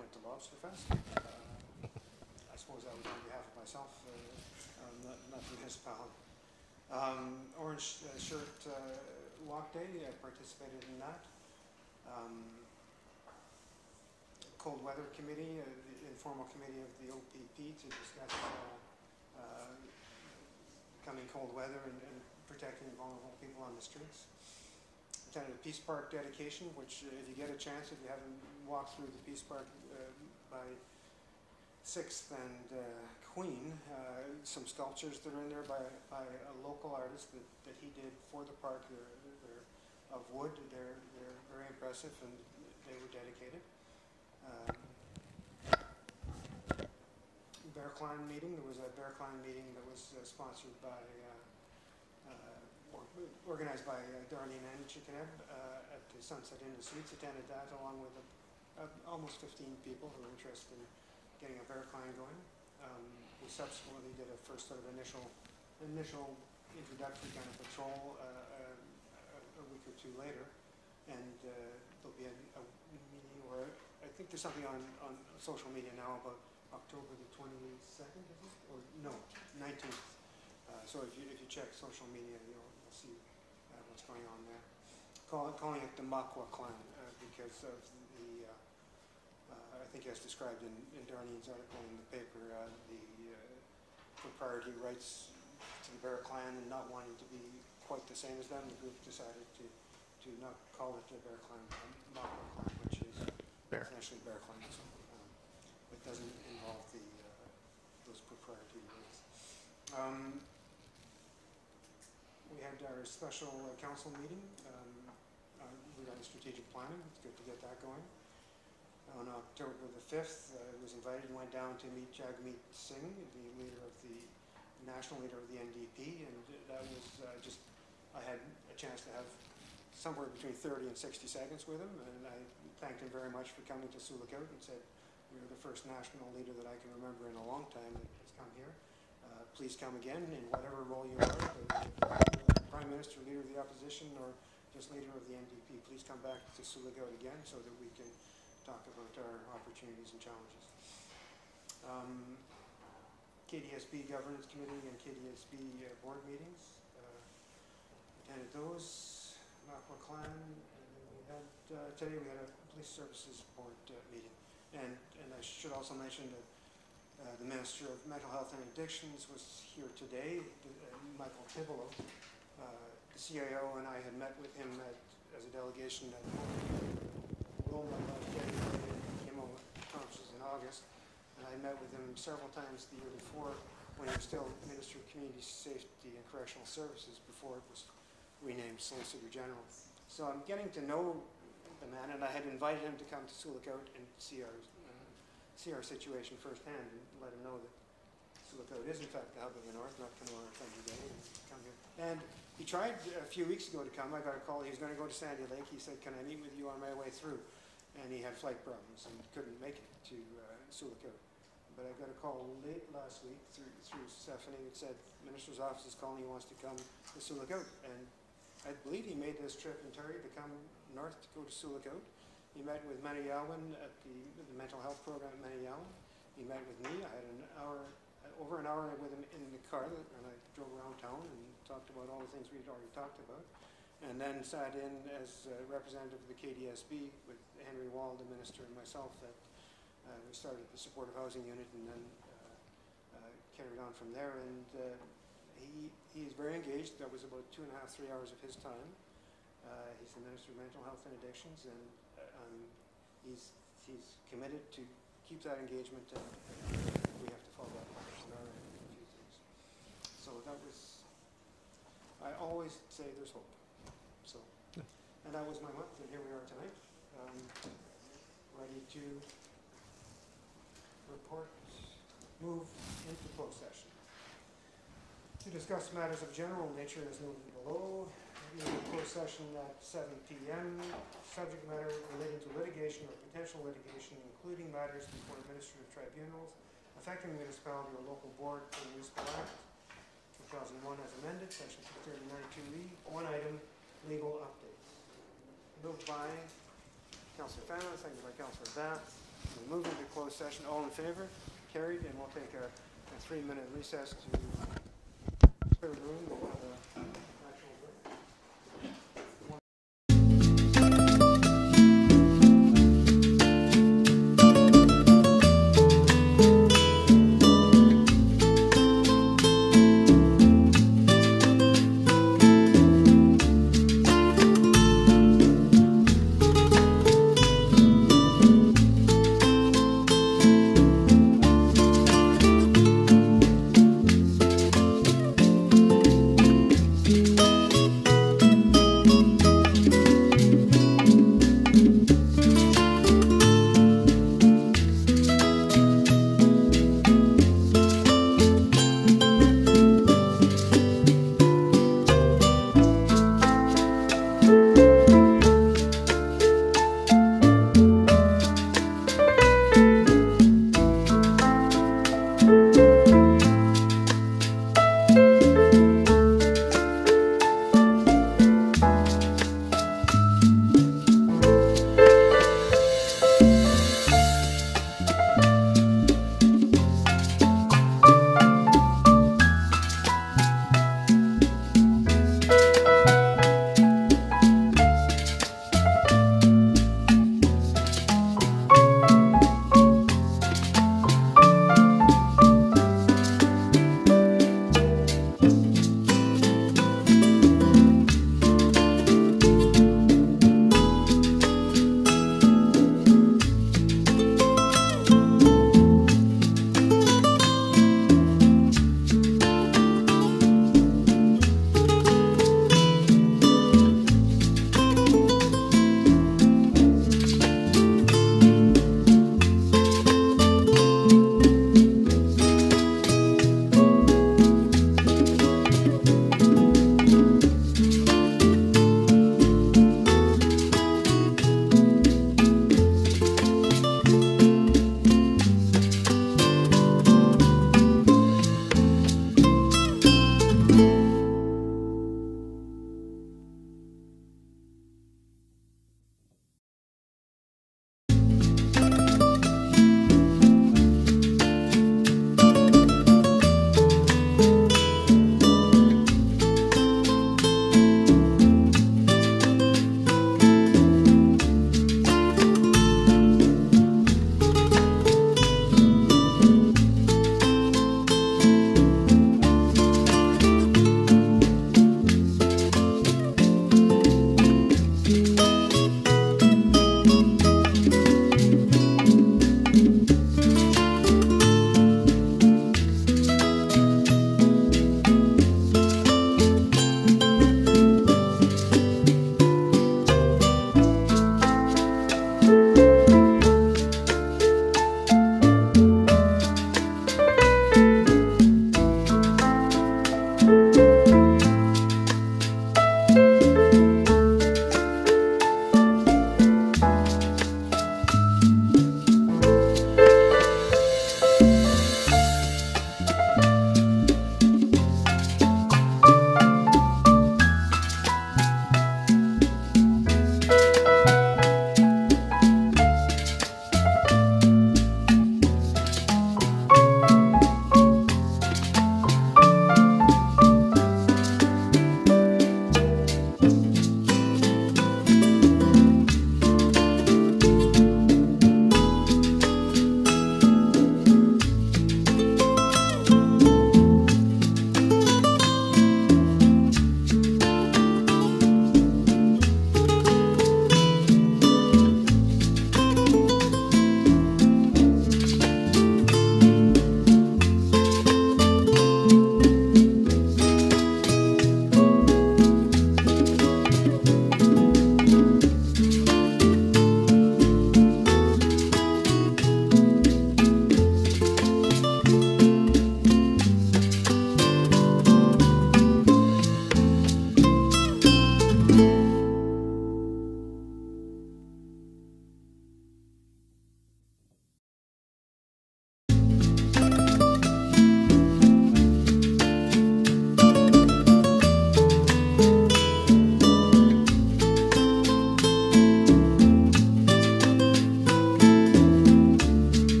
Went to Lobster Fest. I suppose that was on behalf of myself, not the municipality. Orange Shirt Walk Day, I participated in that. Cold Weather Committee, the informal committee of the OPP to discuss coming cold weather and protecting vulnerable people on the streets. Attended a Peace Park dedication, which if you get a chance, if you haven't walked through the Peace Park by 6th and Queen, some sculptures that are in there by a local artist that he did for the park. They're of wood. They're very impressive, and they were dedicated. Bear Clan meeting. There was a Bear Clan meeting that was sponsored by, or organized by Darlene and Chicaneb at the Sunset Inn and Suites. Attended that along with almost 15 people who were interested in getting a Bear Clan going. We subsequently did a first sort of initial introductory kind of patrol a week or two later, and there'll be a meeting, or I think there's something on social media now about October the 22nd, is it? Or no, 19th. So if you check social media, you'll see what's going on there. Calling it the Makwa Clan because of the, I think as described in Darlene's article in the paper, the proprietary rights to the Bear Clan and not wanting to be quite the same as them. The group decided to not call it the Bear Clan, Makwa Clan, which is essentially Bear Clan. So, it doesn't involve those proprietary rights. We had our special council meeting regarding strategic planning. It's good to get that going. On October the 5th, I was invited and went down to meet Jagmeet Singh, the national leader of the NDP, and that was I had a chance to have somewhere between 30 and 60 seconds with him, and I thanked him very much for coming to Sioux Lookout and said, "You're the first national leader that I can remember in a long time that has come here. Please come again in whatever role you are, Prime Minister, Leader of the Opposition, or just Leader of the NDP. Please come back to Sioux Lookout again so that we can talk about our opportunities and challenges." KDSB Governance Committee and KDSB board meetings. Attended those, Makwa Clan, and then we had, today we had a Police Services Board meeting. And I should also mention that the Minister of Mental Health and Addictions was here today, Michael Thibodeau. The CIO and I had met with him as a delegation at Wilma Chemo conferences in August, and I met with him several times the year before when he was still Minister of Community Safety and Correctional Services before it was renamed Solicitor General. So I'm getting to know the man, and I had invited him to come to Sioux Lookout and see our situation firsthand and let him know that Sioux Lookout is in fact the hub of the North, not Kenora or Thunder Bay, and come here. And he tried a few weeks ago to come. I got a call. He was going to go to Sandy Lake. He said, "Can I meet with you on my way through?" And he had flight problems and couldn't make it to Sioux Lookout. But I got a call late last week through Stephanie that said, "Minister's office is calling. He wants to come to Sioux Lookout." And I believe he made this trip entirely to come north to go to Sioux Lookout. He met with Manayawin at the mental health program at Manayawin. He met with me. I had over an hour with him in the car, and I drove around town and talked about all the things we'd already talked about. And then sat in as a representative of the KDSB with Henry Wall, the minister, and myself. We started the supportive housing unit and then carried on from there. And he's very engaged. That was about 2.5, 3 hours of his time. He's the Minister of Mental Health and Addictions, and he's committed to keep that engagement, and we have to follow up on a few things. So that was, I always say there's hope. So, and that was my month, and here we are tonight, ready to move into closed session. To discuss matters of general nature as noted below, we will close session at 7 p.m. Subject matter relating to litigation or potential litigation, including matters before administrative tribunals affecting the municipality or local board for the Municipal Act 2001 as amended, section 239(2)E. One item, legal updates. Moved by Councillor Fana, seconded by Councillor Bath. We move into closed session. All in favor? Carried. And we'll take a 3-minute recess to clear the room. We'll have a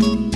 you.